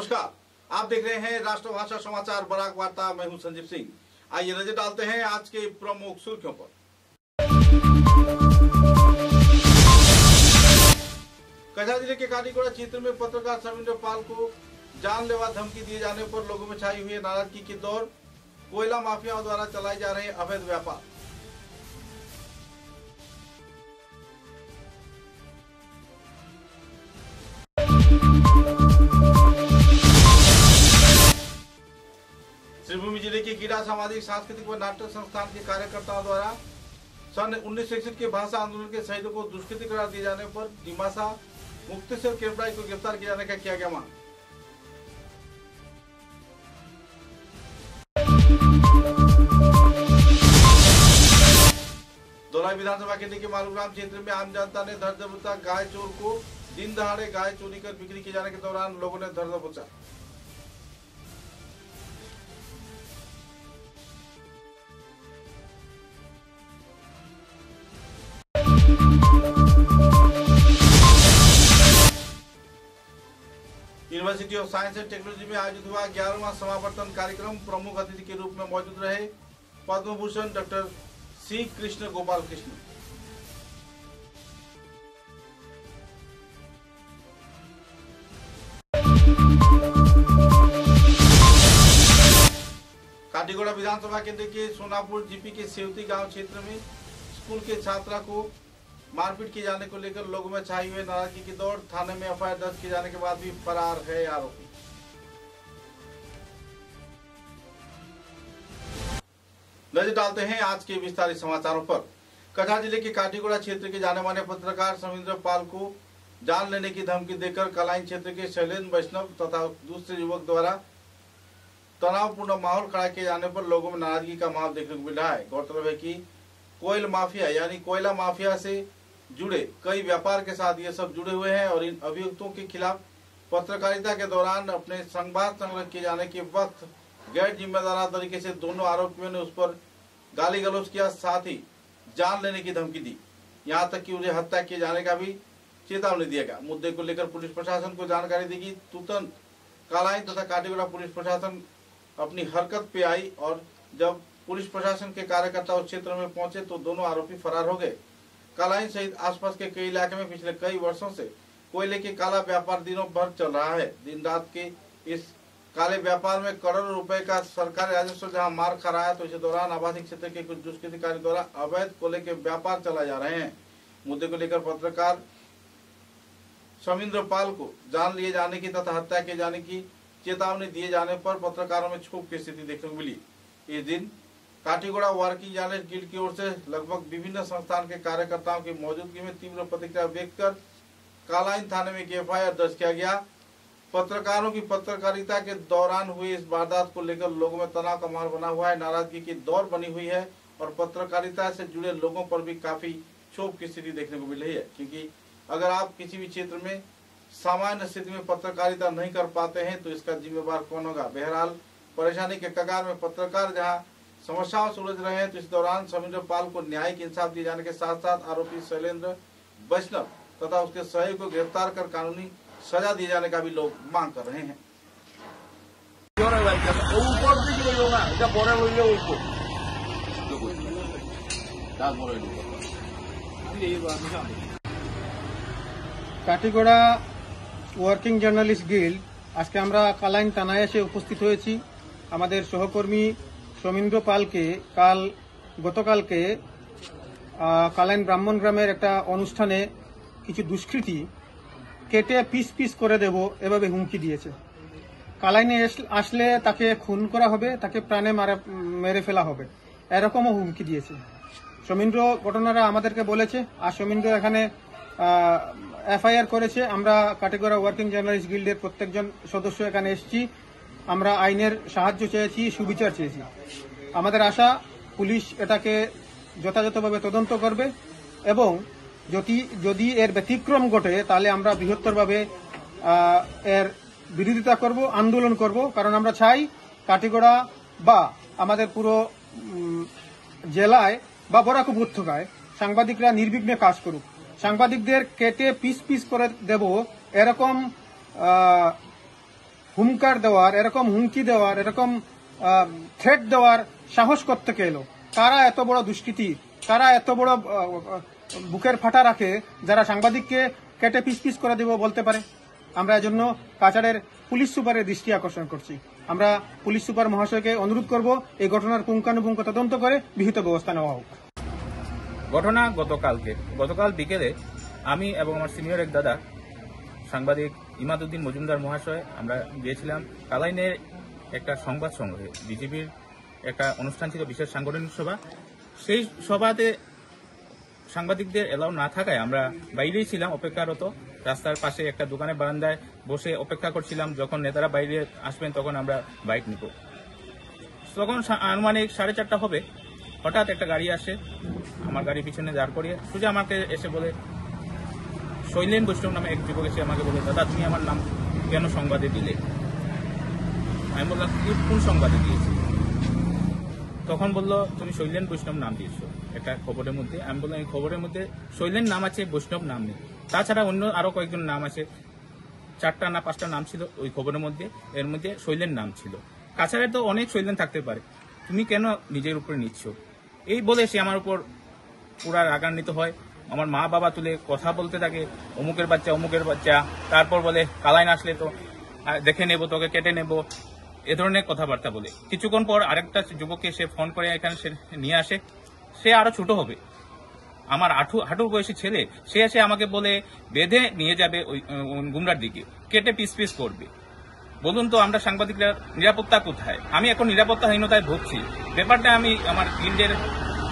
नमस्कार, आप देख रहे हैं राष्ट्रभाषा समाचार बराक वार्ता। मैं हूं संजीव सिंह। आइए नजर डालते हैं आज के प्रमुख सुर्खियों पर। कछा जिले के काटीगोड़ा क्षेत्र में पत्रकार सविंद्र पाल को जानलेवा धमकी दिए जाने पर लोगों में छाई हुई है नाराजगी की दौर। कोयला माफियाओं द्वारा चलाए जा रहे अवैध व्यापार। श्रीभूमि जिले के कीड़ा सामाजिक सांस्कृतिक व नाट्य संस्थान के कार्यकर्ताओं द्वारा सन 1961 के भाषा आंदोलन के शहीदों को दुष्कृत्य करार दिए जाने पर डिमासा मुक्तेश्वर केरपड़ाई को गिरफ्तार किए जाने का किया गया मांग। धौलाई विधानसभा केंद्र के मालूग्राम क्षेत्र में आम जनता ने धर दबोचा। गाय चोर को दिन दहाड़े गाय चोरी कर बिक्री किए जाने के दौरान लोगों ने धर दबोचा। University of science and technology में आयोजित हुआ 11वां समावर्तन कार्यक्रम। प्रमुख अतिथि के रूप में मौजूद रहे पद्म भूषण डॉक्टर सी कृष्ण गोपाल कृष्ण। काटीगोड़ा विधानसभा केंद्र के सोनापुर जीपी के सेवती गांव क्षेत्र में स्कूल के छात्रा को मारपीट किए जाने को लेकर लोगों में छाई हुई नाराजगी की दौर। थाने में एफआईआर दर्ज किए जाने के बाद भी फरार है आरोपी। नजर डालते हैं आज के विस्तारित समाचारों पर। कछा जिले के काटीगोड़ा क्षेत्र के जाने माने पत्रकार सविंद्र पाल को जान लेने की धमकी देकर कलाइन क्षेत्र के शैलेंद्र वैष्णव तथा दूसरे युवक द्वारा तनावपूर्ण माहौल खड़ा किए जाने पर लोगों में नाराजगी का माहौल देखने को मिल रहा है। गौरतलब है कि कोयल माफिया यानी कोयला माफिया से जुड़े कई व्यापार के साथ ये सब जुड़े हुए हैं और इन अभियुक्तों के खिलाफ पत्रकारिता के दौरान अपने संवाद संग्रह किए जाने के वक्त गैर जिम्मेदार तरीके से दोनों आरोपियों ने उस पर गाली गलौज किया, साथ ही जान लेने की धमकी दी। यहाँ तक कि उन्हें हत्या किए जाने का भी चेतावनी दिया गया। मुद्दे को लेकर पुलिस प्रशासन को जानकारी देगी। तुरंत कालाइन तथा काटीगोड़ा पुलिस प्रशासन अपनी हरकत पे आई और जब पुलिस प्रशासन के कार्यकर्ता उस क्षेत्र में पहुंचे तो दोनों आरोपी फरार हो गए। कालाइन सहित आसपास के कई इलाके में पिछले कई वर्षों से कोयले के काला व्यापार दिनों भर चल रहा है। दिन रात के इस काले व्यापार में करोड़ों रुपए का सरकारी राजस्व जहां मार खा रहा है, तो इसी दौरान आबादी क्षेत्र के कुछ दुष्कृतिकारी द्वारा अवैध कोयले के व्यापार चलाए जा रहे हैं। मुद्दे को लेकर पत्रकार सविंद्र पाल को जान लिए जाने की तथा हत्या किए जाने की चेतावनी दिए जाने पर पत्रकारों में क्षोभ की स्थिति देखने को मिली। इस दिन काटीगोड़ा वर्किंग जर्नलिस्ट गिल्ड की ओर से लगभग विभिन्न संस्थान के कार्यकर्ताओं की मौजूदगी में तीव्र प्रतिक्रिया व्यक्त कर कालाइन थाने में एफआईआर दर्ज किया गया। पत्रकारों की पत्रकारिता के दौरान हुई इस वारदात को लेकर लोगों में तनाव का माहौल बना हुआ है, नाराजगी की दौर बनी हुई है और पत्रकारिता से जुड़े लोगों पर भी काफी क्षोभ की स्थिति देखने को मिल रही है। क्योंकि अगर आप किसी भी क्षेत्र में सामान्य स्थिति में पत्रकारिता नहीं कर पाते हैं तो इसका जिम्मेवार कौन होगा। बहरहाल परेशानी के कगार में पत्रकार जहां समस्याओं से उलझ रहे हैं, तो इस दौरान सविंद्र पाल को न्यायिक इंसाफ दिए जाने के साथ साथ आरोपी शैलेंद्र वैष्णव तथा उसके सहयोगी को गिरफ्तार कर कानूनी सजा दिए जाने का भी लोग मांग कर रहे हैं। কাটিগোড়া ওয়ার্কিং জার্নালিস্ট গিল্ড আজকে আমরা কালাইন থানায় এসে উপস্থিত হয়েছি। আমাদের সহকর্মী সৌমিন্দ্র পালকে গতকালকে কালাইন ব্রাহ্মণ গ্রামের একটা অনুষ্ঠানে কিছু দুষ্কৃতী কেটে পিস পিস করে দেব এভাবে হুমকি দিয়েছে। কালাইনে আসলে তাকে খুন করা হবে, তাকে প্রাণে মেরে ফেলা হবে, এরকমও হুমকি দিয়েছে। সৌমিন্দ্র ঘটনাটা আমাদেরকে বলেছে আর সৌমিন্দ্র এখানে এফআইআর করেছে। আমরা কাটিগোড়া ওয়ার্কিং জার্নালিস্ট গিল্ডের প্রত্যেকজন সদস্য এখানে এসেছি। আমরা আইনের সাহায্য চেয়েছি, সুবিচার চেয়েছি। আমাদের আশা পুলিশ এটাকে যথাযথভাবে তদন্ত করবে এবং যদি এর ব্যতিক্রম ঘটে তাহলে আমরা বৃহত্তরভাবে এর বিরোধিতা করব, আন্দোলন করব। কারণ আমরা চাই কাটিগোড়া বা আমাদের পুরো জেলায় বা বরাক উপত্যকায় সাংবাদিকরা নির্বিঘ্নে কাজ করুক। সাংবাদিকদের কেটে পিস পিস করে দেব এরকম হুমকার দেওয়ার, এরকম হুমকি দেওয়ার, এরকম থ্রেট দেওয়ার সাহস করতে এলো? কারা এত বড় দুষ্কৃতী, কারা এত বড় বুকের ফাটা রাখে যারা সাংবাদিককে কেটে পিস পিস করে দেব বলতে পারে? আমরা এজন্য কাছাড়ের পুলিশ সুপারের দৃষ্টি আকর্ষণ করছি। আমরা পুলিশ সুপার মহাশয়কে অনুরোধ করব এই ঘটনার পুঙ্খানুপুঙ্খ তদন্ত করে বিহিত ব্যবস্থা নেওয়া হোক। ঘটনা গতকাল বিকেলে আমি এবং আমার সিনিয়র এক দাদা সাংবাদিক ইমাদউদ্দিন মজুমদার মহাশয় আমরা গিয়েছিলাম কালাইনের একটা সংবাদ সংগ্রহে। বিজেপির একটা অনুষ্ঠান ছিল, বিশেষ সাংগঠনিক সভা। সেই সভাতে সাংবাদিকদের এলাও না থাকায় আমরা বাইরেই ছিলাম অপেক্ষারত। রাস্তার পাশে একটা দোকানের বারান্দায় বসে অপেক্ষা করছিলাম, যখন নেতারা বাইরে আসবেন তখন আমরা বাইক নিব। তখন আনুমানিক 4:30 হবে। হঠাৎ একটা গাড়ি আসে, আমার গাড়ি পিছনে দাঁড় করিয়ে সোজা আমাকে এসে বলে, শৈলেন বৈষ্ণব নামে এক যুবক এসে আমাকে বলে, দাদা তুমি আমার নাম কেন সংবাদে দিলে? আমি বললাম কোন সংবাদে দিয়েছি? তখন বললো তুমি শৈলেন বৈষ্ণব নাম দিয়েছো একটা খবরের মধ্যে। আমি বললাম এই খবরের মধ্যে শৈলেন নাম আছে, বৈষ্ণব নাম নেই। তাছাড়া অন্য আরো কয়েকজন নাম আছে, 4টা না 5টা নাম ছিল ওই খবরের মধ্যে, এর মধ্যে শৈলেন নাম ছিল। কাছাড়ে তো অনেক শৈলেন থাকতে পারে, তুমি কেন নিজের উপরে নিচ্ছ? এই বলে সে আমার উপর পুরা রাগান্বিত হয়। আমার মা বাবা তুলে কথা বলতে থাকে, অমুকের বাচ্চা, তারপর বলে কালাইন আসলে তো দেখে নেব, তোকে কেটে নেব, এ ধরনের কথাবার্তা বলে। কিছুক্ষণ পর আরেকটা যুবককে সে ফোন করে এখানে সে নিয়ে আসে। সে আরো ছোট হবে, আমার হাঁটুর বয়সী ছেলে। সে এসে আমাকে বলে বেঁধে নিয়ে যাবে ওই গুমরার দিকে, কেটে পিস পিস করবে। বলুন তো আমরা সাংবাদিকরা নিরাপত্তা কোথায়? আমি এখন নিরাপত্তাহীনতায় ভুগছি। ব্যাপারটা আমি আমার গিল্ডের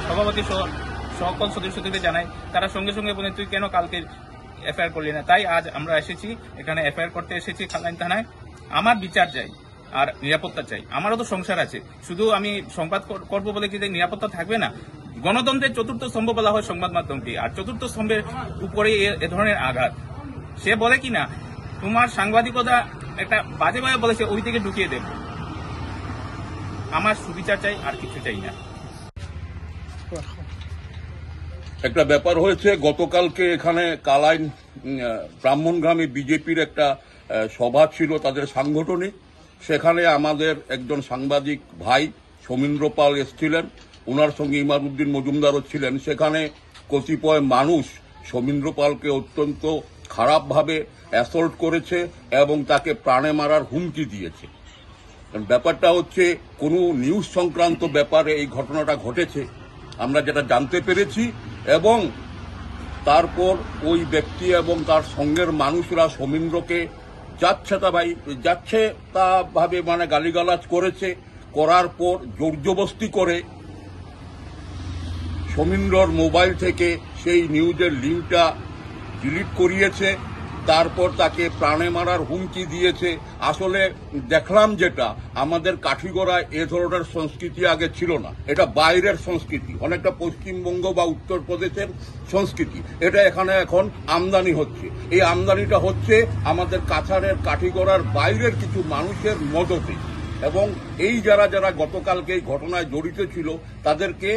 সভাপতি সকল সদস্যদের জানাই। তারা সঙ্গে সঙ্গে বলে তুই কেন কালকে এফআইআর করলি না? তাই আজ আমরা এসেছি এখানে, এফআইআর করতে এসেছি কালাইন থানায়। আমার বিচার চাই আর নিরাপত্তা চাই। আমারও তো সংসার আছে, শুধু আমি সংবাদ করবো বলে কি নিরাপত্তা থাকবে না? গণতন্ত্রের 4র্থ স্তম্ভ বলা হয় সংবাদ মাধ্যমকে, আর 4র্থ স্তম্ভের উপরে এ ধরনের আঘাত। সে বলে কি না তোমার সাংবাদিকতা একটা বাজে ভাবে বলেছে, ওই থেকে ঢুকিয়ে দেব। আমার সুবিচার চাই, আর কিছু চাই না। একটা ব্যাপার হয়েছে গতকালকে এখানে কালাইন ব্রাহ্মণগ্রামে বিজেপির একটা সভা ছিল তাদের সাংগঠনিক। সেখানে আমাদের একজন সাংবাদিক ভাই সমীন্দ্র পাল এসেছিলেন, ওনার সঙ্গে ইমাদউদ্দিন মজুমদারও ছিলেন। সেখানে কতিপয় মানুষ সমীন্দ্র পালকে অত্যন্ত খারাপভাবে অ্যাসল্ট করেছে এবং তাকে প্রাণে মারার হুমকি দিয়েছে। ব্যাপারটা হচ্ছে কোনো নিউজ সংক্রান্ত ব্যাপারে এই ঘটনাটা ঘটেছে আমরা যেটা জানতে পেরেছি, এবং তারপর ওই ব্যক্তি এবং তার সঙ্গের মানুষরা সমীন্দ্রকে যাচ্ছে তা ভাবে মানে গালিগালাজ করেছে। করার পর জোরজবস্তি করে সমীন্দ্রর মোবাইল থেকে সেই নিউজের লিঙ্কটা ডিলিট করিয়েছে। তারপর তাকে প্রাণে মারার হুমকি দিয়েছে। আসলে দেখলাম যেটা আমাদের কাঠিগড়ায় এ ধরনের সংস্কৃতি আগে ছিল না, এটা বাইরের সংস্কৃতি, অনেকটা পশ্চিমবঙ্গ বা উত্তরপ্রদেশের সংস্কৃতি। এটা এখানে এখন আমদানি হচ্ছে। এই আমদানিটা হচ্ছে আমাদের কাছাড়ের কাঠিগড়ার বাইরের কিছু মানুষের মদতে, এবং এই যারা যারা গতকালকে এই ঘটনায় জড়িত ছিল তাদেরকে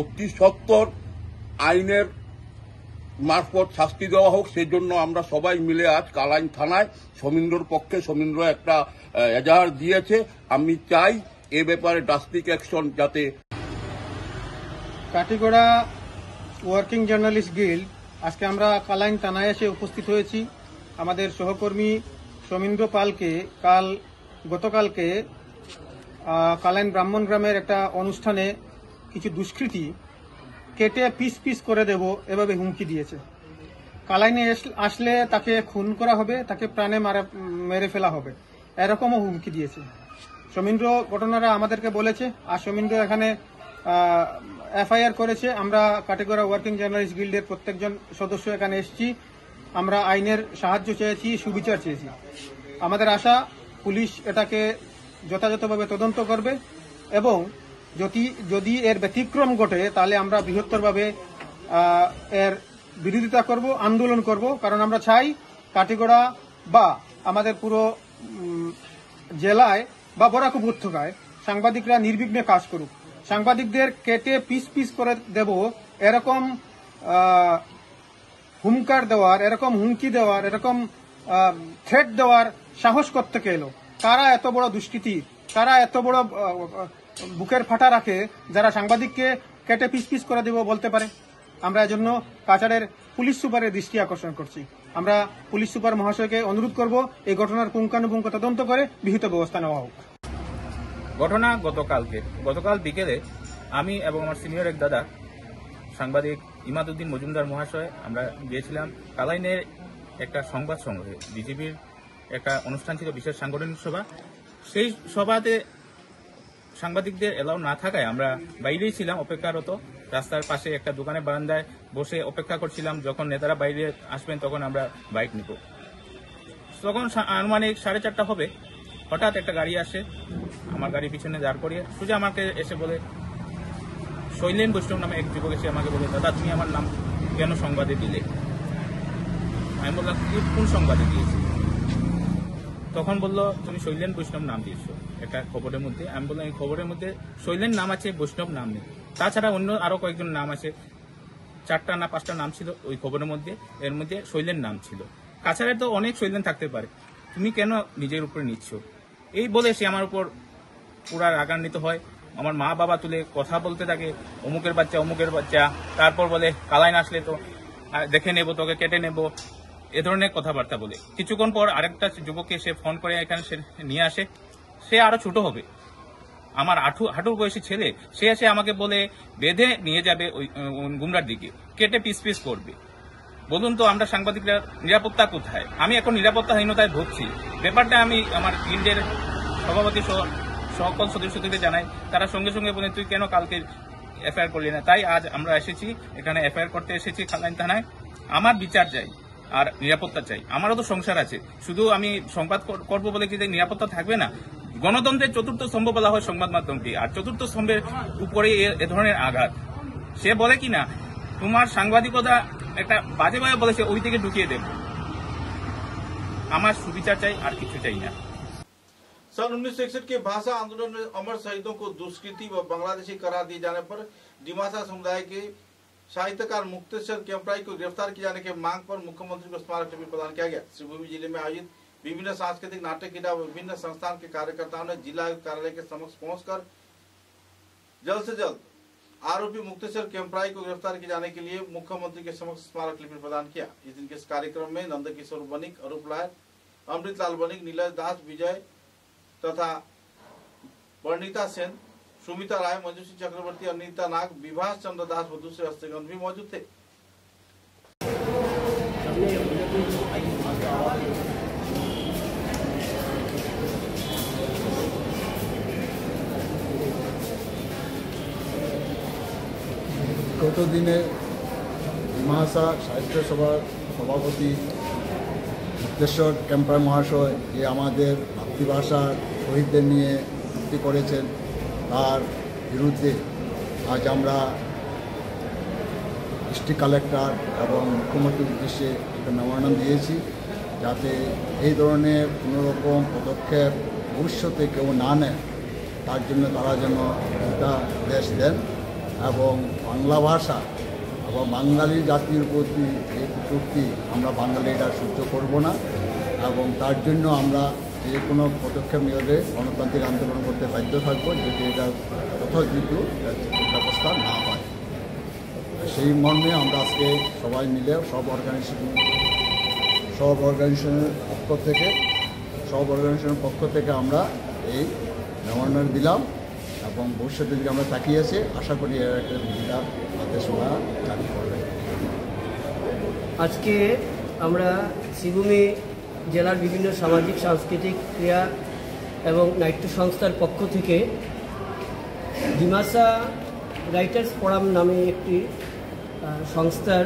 অতি সত্বর আইনের মারফত শাস্তি দেওয়া হোক। সেজন্য আমরা সবাই মিলে আজ কালাইন থানায় সমীন্দ্রর পক্ষে সমীন্দ্র একটা এজাহার দিয়েছে। আমি চাই এ ব্যাপারে ড্রাস্টিক অ্যাকশন যাতে। কাঠিগড়া ওয়ার্কিং জার্নালিস্ট গিল্ড আজকে আমরা কালাইন থানায় এসে উপস্থিত হয়েছি। আমাদের সহকর্মী সমীন্দ্র পালকে গতকালকে কালাইন ব্রাহ্মণগ্রামের একটা অনুষ্ঠানে কিছু দুষ্কৃতী কেটে পিস পিস করে দেব এভাবে হুমকি দিয়েছে। কালাইনে আসলে তাকে খুন করা হবে, তাকে প্রাণে মেরে ফেলা হবে, এরকমও হুমকি দিয়েছে। সমীন্দ্র ঘটনাটা আমাদেরকে বলেছে, আর সমীন্দ্র এখানে এফআইআর করেছে। আমরা কাঠিগড়া ওয়ার্কিং জার্নালিস্ট গিল্ডের প্রত্যেকজন সদস্য এখানে এসেছি। আমরা আইনের সাহায্য চেয়েছি, সুবিচার চেয়েছি। আমাদের আশা পুলিশ এটাকে যথাযথভাবে তদন্ত করবে, এবং যদি এর ব্যতিক্রম ঘটে তাহলে আমরা বৃহত্তরভাবে এর বিরোধিতা করব, আন্দোলন করব। কারণ আমরা চাই কাঠিগড়া বা আমাদের পুরো জেলায় বা বরাক উপত্যকায় সাংবাদিকরা নির্বিঘ্নে কাজ করুক। সাংবাদিকদের কেটে পিস পিস করে দেব এরকম হুমকার দেওয়ার, এরকম হুমকি দেওয়ার, এরকম থ্রেট দেওয়ার সাহস করতে এলো? কারা এত বড় দুষ্কৃতী, কারা এত বড় বুকের ফাটা রাখে যারা সাংবাদিককে কেটে পিস পিস করে দেব বলতে পারে। আমরা এজন্য কাছাড়ের পুলিশ সুপারের দৃষ্টি আকর্ষণ করছি। আমরা পুলিশ সুপার মহাশয়কে অনুরোধ করব এই ঘটনার পুঙ্খানুপুঙ্খ তদন্ত করে বিহিত ব্যবস্থা নেওয়া হোক। ঘটনা গতকাল বিকেলে আমি এবং আমার সিনিয়র এক দাদা সাংবাদিক ইমাদউদ্দিন মজুমদার মহাশয় আমরা গিয়েছিলাম কালাইনের একটা সংবাদ সংগ্রহে। বিজেপির একটা অনুষ্ঠান ছিল, বিশেষ সাংগঠনিক সভা। সেই সভাতে সাংবাদিকদের এলাও না থাকায় আমরা বাইরেই ছিলাম অপেক্ষারত। রাস্তার পাশে একটা দোকানের বারান্দায় বসে অপেক্ষা করছিলাম, যখন নেতারা বাইরে আসবেন তখন আমরা বাইক নিব। তখন আনুমানিক 4:30 হবে। হঠাৎ একটা গাড়ি আসে, আমার গাড়ির পিছনে দাঁড় করিয়ে সোজা আমাকে এসে বলে, শৈলেন বৈষ্ণব নামে এক যুবক এসে আমাকে বলে, দাদা তুমি আমার নাম কেন সংবাদে দিলে? আমি বললাম কোন সংবাদে দিয়েছি? তখন বললো তুমি শৈলেন বৈষ্ণব নাম দিয়েছো একটা খবরের মধ্যে। আমি বললাম এই খবরের মধ্যে শৈলেন নাম আছে, বৈষ্ণব নাম নেই। তাছাড়া অন্য আরো কয়েকজন নাম আছে, 4টা না 5টা নাম ছিল ওই খবরের মধ্যে, এর মধ্যে শৈলেন নাম ছিল। কাছাড়ে তো অনেক শৈলেন থাকতে পারে, তুমি কেন নিজের উপরে নিচ্ছ? এই বলে সে আমার উপর পুরা রাগান্বিত হয়। আমার মা বাবা তুলে কথা বলতে থাকে, অমুকের বাচ্চা, তারপর বলে কালাইন আসলে তো দেখে নেব, তোকে কেটে নেব, এ ধরনের কথাবার্তা বলে। কিছুক্ষণ পর আরেকটা যুবককে সে ফোন করে এখানে নিয়ে আসে। সে আরো ছোট হবে, আমার হাঁটুর বয়সী ছেলে। সে এসে আমাকে বলে বেঁধে নিয়ে যাবে ওই গুমরার দিকে, কেটে পিস পিস করবে। বলুন তো আমরা সাংবাদিকরা নিরাপত্তা কোথায়? আমি এখন নিরাপত্তাহীনতায় ভুগছি। ব্যাপারটা আমি আমার গিল্ডের সভাপতি সকল সদস্যদের জানাই। তারা সঙ্গে সঙ্গে বলে তুই কেন কালকে এফআইআর করলি না? তাই আজ আমরা এসেছি, এখানে এফআইআর করতে এসেছি কালাইন থানায়। আমার বিচার চাই আর নিরাপত্তা চাই। আমারও তো সংসার আছে। শুধু আমি সংবাদ করবো বলে কি নিরাপত্তা থাকবে না? গণতন্ত্রের 4র্থ স্তম্ভ বলা হয় সংবাদ মাধ্যমকে, আর 4র্থ স্তম্ভের উপরে এ ধরনের আঘাত। সে বলে কি না তোমার সাংবাদিকতা একটা বাজে বলেছে, ওই থেকে ঢুকিয়ে দেব। আমার সুবিচার চাই, আর কিছু চাই না। सन 1961 के भाषा आंदोलन में अमर शहीदों को दुष्कृति व बांग्लादेशी करार दिए जाने पर डिमासा समुदाय के साहित्यकार मुक्तेश्वर केम्प्राई को गिरफ्तार किए जाने के मांग पर मुख्यमंत्री को स्मारक लिपि प्रदान किया गया। शिवभूमि जिले में आयोजित विभिन्न सांस्कृतिक नाट्य क्रीड़ा व विभिन्न संस्थान के कार्यकर्ताओं ने जिला कार्यालय के समक्ष पहुंचकर जल्द से जल्द आरोपी मुक्तेश्वर केम्प्राई को गिरफ्तार किए जाने के लिए मुख्यमंत्री के समक्ष स्मारक लिपि प्रदान किया। इस दिन के इस कार्यक्रम में नंदकिशोर बनिक, अरूप लाल, अमृतलाल बनिक, नीलज दास, विजय तथा वर्णिता सेन, सुमिता राय, मंजूषी चक्रवर्ती, अनिता नाग, विभास चंद्र दास व दूसरे हस्तिगण भी मौजूद थे। গত দিনে ডিমাসা সাহিত্য সভার সভাপতি মুক্তেশ্বর কেম্প্রাই মহাশয় যে আমাদের মাতৃভাষার শহীদদের নিয়ে মুক্তি করেছেন, তার বিরুদ্ধে আজ আমরা ডিস্ট্রিক্ট কালেক্টর এবং মুখ্যমন্ত্রীর উদ্দেশ্যে একটা মেমোরান্ডাম দিয়েছি, যাতে এই ধরনের কোনোরকম পদক্ষেপ ভবিষ্যতে কেউ না নেয়, তার জন্য তারা যেন দেশ দেন এবং বাংলা ভাষা এবং বাঙালি জাতির প্রতি এই কটূক্তি আমরা বাঙালিরা সহ্য করব না এবং তার জন্য আমরা যে কোনো পদক্ষেপ নিলে গণতান্ত্রিক আন্দোলন করতে বাধ্য থাকব, যদি এটা যথাযথ ব্যবস্থা না হয়। সেই মর্মে আমরা আজকে সবাই মিলে সব অর্গানাইজেশনের পক্ষ থেকে আমরা এই মেমোরান্ডাম দিলাম এবং ভবিষ্যতের দিকে আমরা তাকিয়েছি। আশা করি এর একটা বিধিটা নির্দেশনা জারি করবে। আজকে আমরা শিবভূমি জেলার বিভিন্ন সামাজিক সাংস্কৃতিক ক্রিয়া এবং নাট্য সংস্থার পক্ষ থেকে ডিমাসা রাইটার্স ফোরাম নামে একটি সংস্থার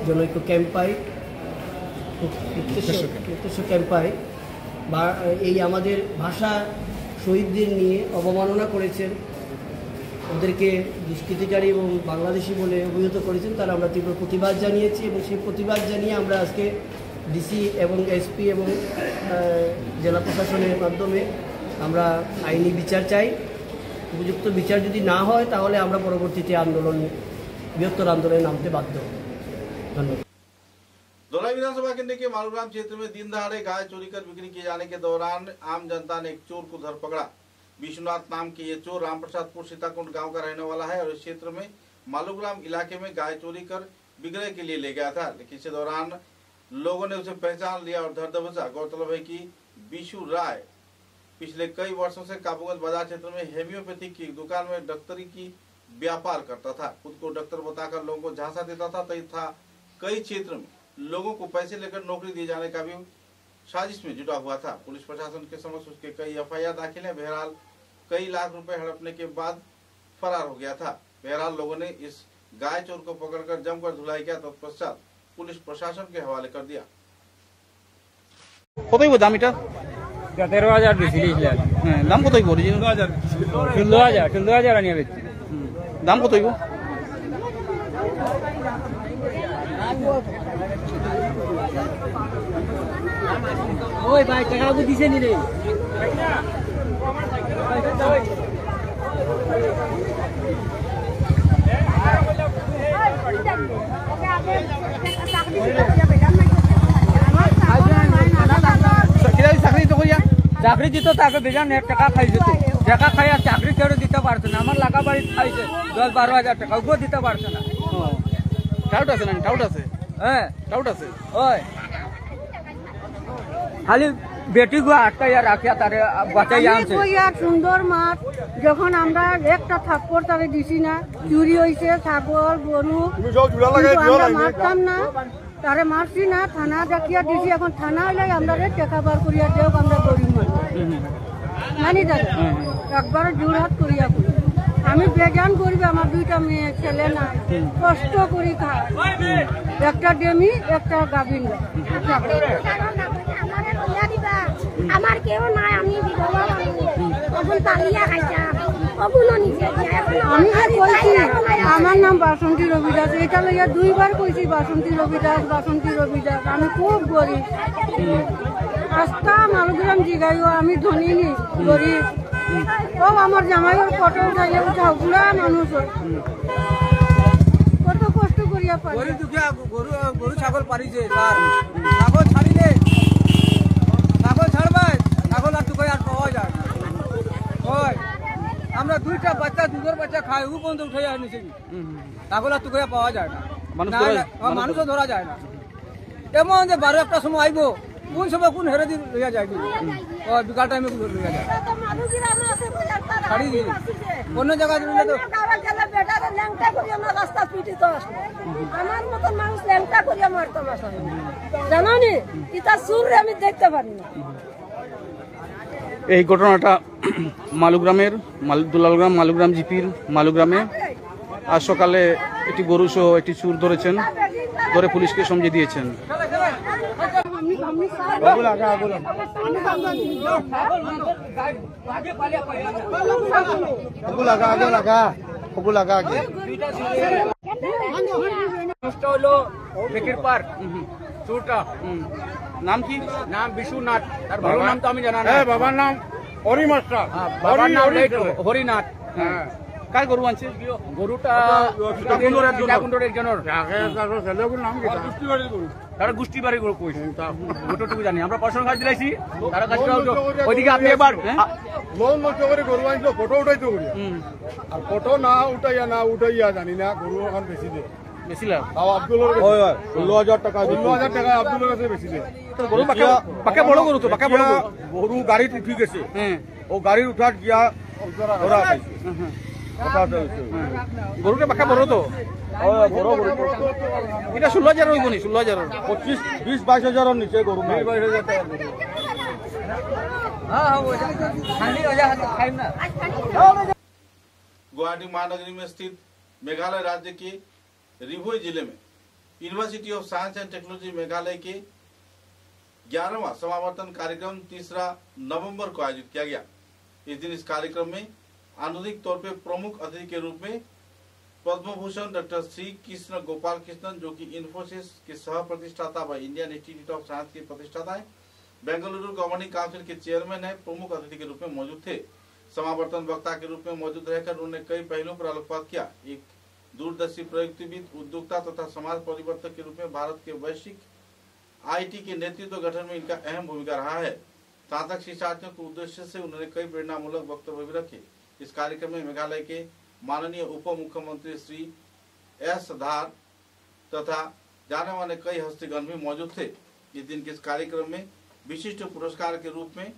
জনৈক ক্যাম্পাই মুক্তেশ্বর ক্যাম্পাই বা এই আমাদের ভাষা শহীদদের নিয়ে অবমাননা করেছেন, ওদেরকে দুষ্কৃতিকারী এবং বাংলাদেশি বলে অভিহিত করেছেন, তারা আমরা তীব্র প্রতিবাদ জানিয়েছি এবং সেই প্রতিবাদ জানিয়ে আমরা আজকে ডিসি এবং এসপি এবং জেলা প্রশাসনের মাধ্যমে আমরা আইনি বিচার চাই। উপযুক্ত বিচার যদি না হয় তাহলে আমরা পরবর্তীতে বৃহত্তর আন্দোলনে নামতে বাধ্য হব। ধন্যবাদ। विधानसभा केंद्र के मालूग्राम क्षेत्र में दिन दहाड़े गाय चोरी कर बिक्री किए जाने के दौरान आम जनता ने एक चोर को धर पकड़ा। विश्वनाथ नाम के ये चोर रामप्रसादपुर सीताकुंड गांव का रहने वाला है और इस क्षेत्र में मालूग्राम इलाके में गाय चोरी कर बिक्री के लिए ले गया था, लेकिन इस दौरान लोगों ने उसे पहचान लिया और धर दबोचा। गौरतलब है कि बिशु राय पिछले कई वर्षों से काबूगंज बाजार क्षेत्र में हेम्योपैथी की दुकान में डॉक्टरी की व्यापार करता था। खुद को डॉक्टर बताकर लोगों को झांसा देता था कई क्षेत्र में लोगों को पैसे लेकर नौकरी दिए जाने का भी साजिश में जुटा हुआ था। पुलिस प्रशासन के समक्ष उसके कई एफआईआर दाखिल है। बहरहाल कई लाख रुपए हड़पने के बाद फरार हो गया था। बहरहाल लोगों ने इस गाय चोर को पकड़कर जमकर धुलाई किया, तत्पश्चात पुलिस प्रशासन के हवाले कर दिया। কতই দাম এটা? 17,000 বেশি দিয়েছিলেন। হ্যাঁ, দাম কতই পড়ে? 16,000 আনিয়ে বেচছি। দাম কতই গো? ওই ভাই টাকা দিছে নি রে? চাকরি দিত তাকে বেজান 1 টাকা খাই যেত, টাকা খাই আর চাকরি কেউ দিতে পারছে না। আমার লাগা বাড়ি খাইছে 10-12 টাকা, ওগুলো দিতে পারছে না। টাউট আছে না? টাউট আছে, হ্যাঁ টাউট আছে। ওই খালি বেটি গো আটকাইয়া রাখিয়া তারে বাঁচাই আনছে। সুন্দর মাঠ যখন আমরা একটা থাপ্পড় তারে দিছি না, চুরি হয়েছে ছাগল গরু, আমরা মারতাম না, তারে মারছি না, থানা ডাকিয়া দিছি। এখন থানা হইলে আমরা টাকা বার করিয়া দেও, আমরা গরিব মানুষ জানি দাদা, একবার জোরহাট করিয়া করি। আমি বেজান করবে, আমার 2টা মেয়ে ছেলে না, কষ্ট করি খায়, একটা ডেমি একটা গাভিন। আমার কেউ নাই, আমি বিধবা মানুষ, পালিয়া খাইতাম। আমি কইছি আমার নাম বাসন্তী রবিদাস, এটা লইয়া 2বার কইছি বাসন্তী রবিদাস, বাসন্তী রবিদাস। আমি খুব গরিব, রাস্তা মালুগ্রাম জিগাইও, আমি ধনী নি, গরিব। ও আমার জামাইয়ের ফটো উঠাইলে উঠাও, পুরা মানুষ কত কষ্ট করিয়া পাই। গরু ছাগল পারিছে, ছাগল ছাড়িলে ছাগল ছাড়বে, ছাগল আর তুই আর পাওয়া যায় না। ওই আমরা 2টা বাচ্চা, দুধের বাচ্চা খাই, ও পর্যন্ত উঠে যায় নিচে, ছাগল আর তুই পাওয়া যায় না, মানুষও ধরা যায় না। এমন যে 12-1টার সময় আইব, কোন সময় কোন হেরে দিন লইয়া যায়, বিকাল টাইমে লইয়া যায়, ছাড়ি দিয়ে অন্য জায়গায় রাস্তা পিটিত আমার মতন মানুষ ল্যাংটা করিয়া মারতাম জানো নি, এটা সুরে আমি দেখতে পারি না। এই ঘটনাটা মালুগ্রামের দুলালগ্রাম মালুগ্রাম জিপির মালুগ্রামে আজ সকালে একটি গরু সহ একটি চোর ধরেছেন, ধরে পুলিশকে সমঝে দিয়েছেন। নাম কি? নাম বিশ্বনাথ, তার ভালো নাম তো আমি জানা না। বাবার নাম হরি মাস্টার, বাবার নাম হরিনাথ। কার গরু আনছে? গরুটা তারা গোষ্ঠী বাড়ি গরু কইছে, গোটটুকু জানি আমরা পড়াশোনা কাজ দিলাইছি তারা কাজ। ওইদিকে আপনি এবার লোন নষ্ট করে গরু আনছিল, ফটো উঠাইতে করি, আর ফটো না উঠাইয়া জানি না গরু এখন বেশি দেয়, বেশি লাভ। আব্দুলের 16,000 টাকা, 16,000 টাকা আব্দুলের কাছে বেশি দেয়। গরু পাকা বড় গরু তো, পাকা বড় গরু গাড়িতে ঠিক আছে, ও গাড়ির উঠাত গিয়া ধরা খাইছে। গরুটা পাকা বড় তো, এটা 16,000 হইব নি? 16,000 25-22,000 নিচে গরু, 22,000 টাকা। गुवाहाटी महानगरी में स्थित मेघालय राज्य के रिभोई जिले में university of science and technology Meghalaya के 11वां समावर्तन कार्यक्रम 3 नवंबर को आयोजित किया गया। इस दिन इस कार्यक्रम में आधुनिक तौर पर प्रमुख अतिथि के रूप में पद्म भूषण डॉक्टर श्री कृष्ण गोपाल कृष्णन, जो कि इन्फोसिस के सह प्रतिष्ठाता व इंडियन इंस्टीट्यूट ऑफ साइंस के प्रतिष्ठाता है, बेंगलुरु गवर्निंग काउंसिल के चेयरमैन है, प्रमुख अतिथि के रूप में मौजूद थे। समावर्तन वक्ता के रूप में मौजूद रहकर उन्होंने कई पहलुओं पर आलोकपात किया। एक दूरदर्शी प्रयुक्तिविद, उद्योक्ता तथा समाज परिवर्तक के रूप में भारत के वैश्विक आईटी के नेतृत्व गठन में इनका अहम भूमिका रहा है। स्नातक शिक्षार्थियों के उद्देश्य से उन्होंने कई प्रेरणामूलक वक्तव्य भी रखे। इस कार्यक्रम में मेघालय के माननीय उप मुख्यमंत्री श्री एस धार तथा जाने माने कई हस्तीगण भी मौजूद थे। इस दिन के इस कार्यक्रम में विशिष्ट पुरस्कार के रूप में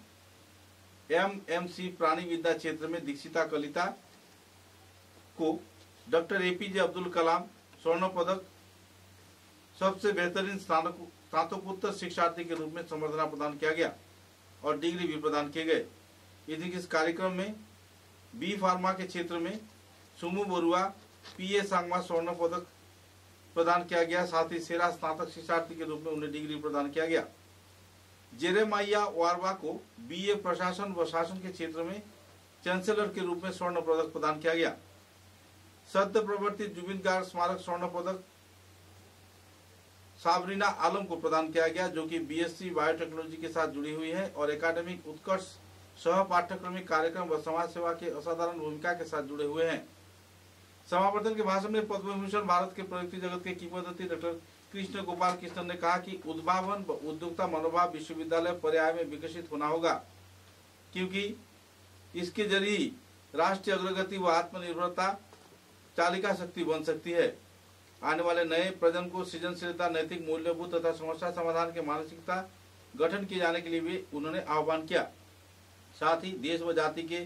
एमएमसी प्राणी विद्या क्षेत्र में दीक्षिता कलिता को डॉक्टर एपीजे अब्दुल कलाम स्वर्ण पदक, सबसे बेहतरीन स्नातकोत्तर शिक्षार्थी के रूप में संवर्धना प्रदान किया गया और डिग्री भी प्रदान किए गए। इस कार्यक्रम में बी फार्मा के क्षेत्र में सुमु बरुआ पीए सांगमा स्वर्ण पदक प्रदान किया गया। साथ ही सेरा स्नातक शिक्षार्थी के रूप में उन्हें डिग्री प्रदान किया गया। जेरेमाइया वारवा को बीए प्रशासन व शासन के क्षेत्र में चांसलर के रूप में स्वर्ण पदक प्रदान किया गया। सद्य प्रवर्तित जुबिन गार्ग स्मारक स्वर्ण पदक साबरीना आलम को प्रदान किया गया, जो कि बीएससी बायोटेक्नोलॉजी के साथ जुड़ी हुई है और एकेडमिक उत्कर्ष सह पाठ्यक्रमिक कार्यक्रम व समाज सेवा के असाधारण भूमिका के साथ जुड़े हुए हैं। समावर्तन के भाषण में पद्म विभूषण भारत के प्रयुक्ति जगत के किंवदंती डॉक्टर कृष्ण गोपाल कृष्णन ने कहा कि उद्भावन व उद्योक्ता मनोभाव विश्वविद्यालय पर्याय में विकसित होना होगा, क्योंकि इसके जरिए राष्ट्रीय अग्रगति व आत्मनिर्भरता चालिका शक्ति बन सकती है। आने वाले नए प्रजन्म को सृजनशीलता, नैतिक मूल्यबोध तथा समस्या समाधान के मानसिकता गठन किए जाने के लिए भी उन्होंने आह्वान किया। साथ ही देश व जाति के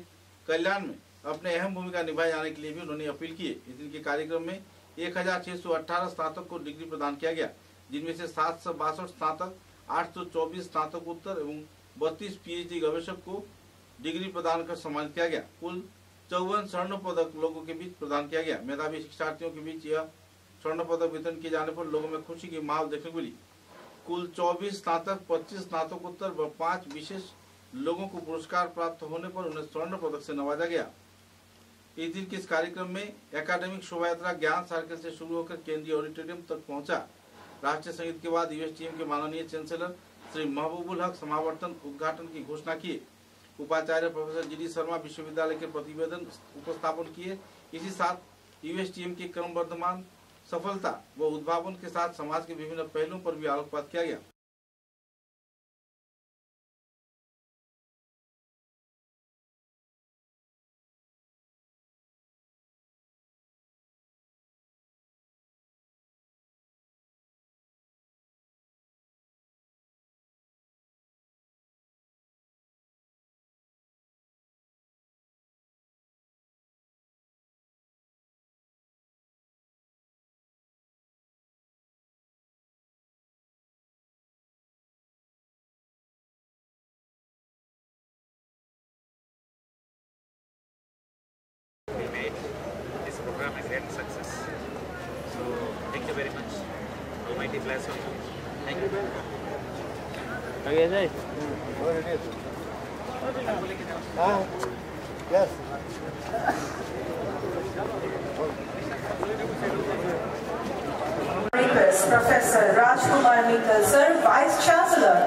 कल्याण में अपने अहम भूमिका निभाए जाने के लिए भी उन्होंने अपील की। इस दिन के कार्यक्रम में 1618 स्नातक को डिग्री प्रदान किया गया, जिनमें से 762 स्नातक, 824 स्नातकोत्तर एवं 32 पीएचडी गवेषक को डिग्री प्रदान कर सम्मानित किया गया। कुल 54 स्वर्ण पदक लोगों के बीच प्रदान किया गया। मेधावी शिक्षार्थियों के बीच यह स्वर्ण पदक वितरण किए जाने पर लोगों में खुशी की माहौल देखने को मिली। कुल 24 स्नातक, 25 स्नातकोत्तर व 5 विशेष लोगों को पुरस्कार प्राप्त होने पर उन्हें स्वर्ण पदक से नवाजा गया। इस दिन के इस कार्यक्रम में एकेडमिक शोभा यात्रा ज्ञान सर्कल से शुरू होकर केंद्रीय ऑडिटोरियम तक पहुंचा। राष्ट्रीय संगीत के बाद यूएसटीएम के माननीय चांसलर श्री महबूबुल हक समावर्तन उद्घाटन की घोषणा किए। उपाचार्य प्रोफेसर जीडी शर्मा विश्वविद्यालय के प्रतिवेदन उपस्थापन किए। इसी साथ यूएसटीएम की क्रमबद्धमान सफलता व उद्भावन के साथ समाज के विभिन्न पहलुओं पर भी आलोकपात किया गया। This program a great success. So thank you very much. Almighty bless you. Thank you. Okay, sir. Yes. Professor Rajkumar Mittal, sir, Vice Chancellor,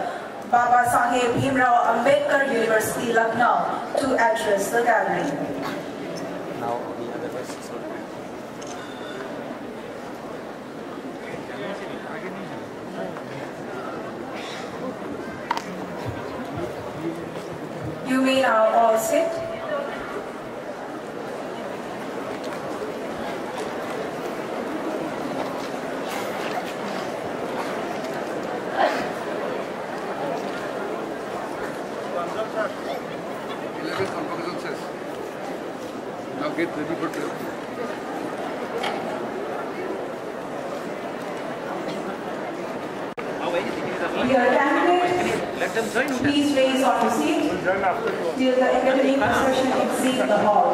Baba Saheb Bhimrao Ambedkar University, Lucknow, to address the gathering. Now the other questions. You may now all sit. Now get ready for trip. Dear candidates, please raise on your seat till the academic procession exceeds the hall.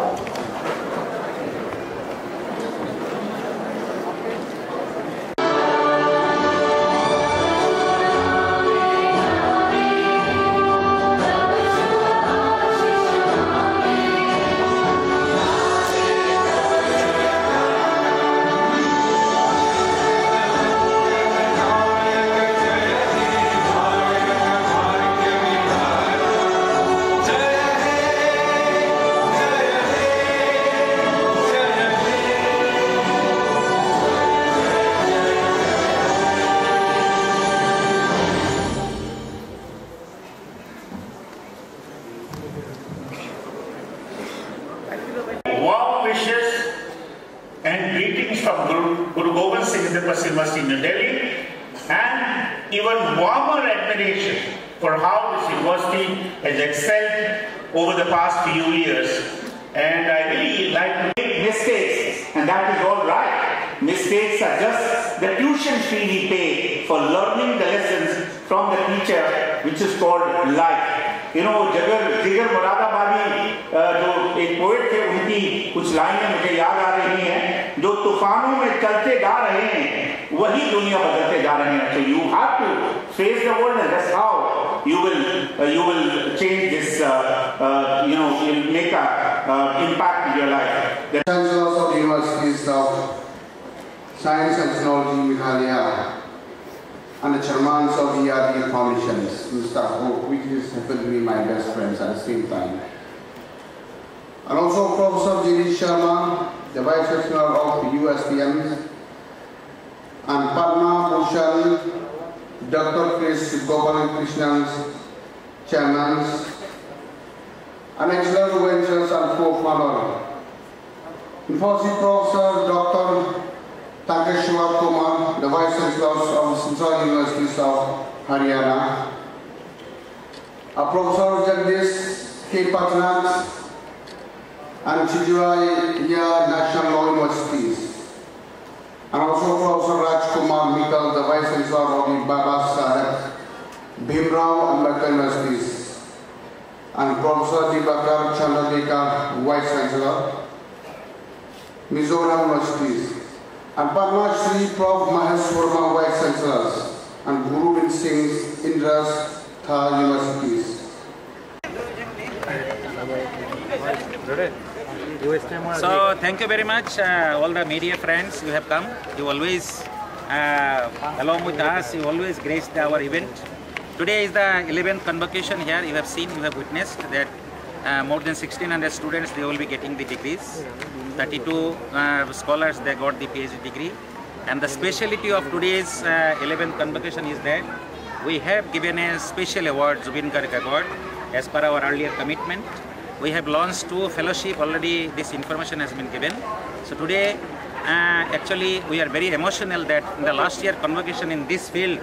and greetings from Guru Gobind Singh Pass University, New Delhi, and even warmer admiration for how this university has excelled over the past few years. And I really like to make mistakes, and that is all right. Mistakes are just the tuition fee we pay for learning the lessons from the teacher, which is called life. You know, जिगर मुरादाबादी जो एक poet थे, उनकी कुछ लाइनें मुझे याद आ रही हैं, जो तूफानों में चलते जा रहे हैं, वही दुनिया बदलते जा रहे हैं. So you have to face the world, and that's how you will change this. You'll make a impact in your life. The Chancellors of the Universities of Science and Technology, Meghalaya, and the chairmen of the ERD foundations, Mr. Hope, which is happen to be my best friends at the same time. And also Professor J.D. Sharma, the Vice Chancellor of the USPM, and Padma Bhushan, Dr. Chris Gopalakrishnan, chairmen, and excellent ventures and co-founder. Infosys Professor Dr. Takeshwar Kumar, the Vice Chancellor of Central Universities of Haryana, Professor Jagdish K. Patnaik, and Chijuraya National Law Universities, and also Professor Rajkumar Mikal, the Vice Chancellor of the Baba Saheb Bhimrao Ambedkar Universities, and Professor Dibakar Chandradekar, Vice Chancellor, Mizoram Universities, and Padma Shri Prof. Mahesh Verma, Vice Chancellors, and Guru Gobind Singh Indras Tha Universities. So thank you very much, all the media friends you have come. You always, along with us, you always graced our event. Today is the 11th convocation here. You have seen, you have witnessed that more than 1600 students, they will be getting the degrees. 32 scholars, they got the PhD degree. And the speciality of today's 11th convocation is that we have given a special award, Zubin Garg Award, as per our earlier commitment. We have launched 2 fellowship already. This information has been given. So today, actually, we are very emotional that in the last year convocation in this field,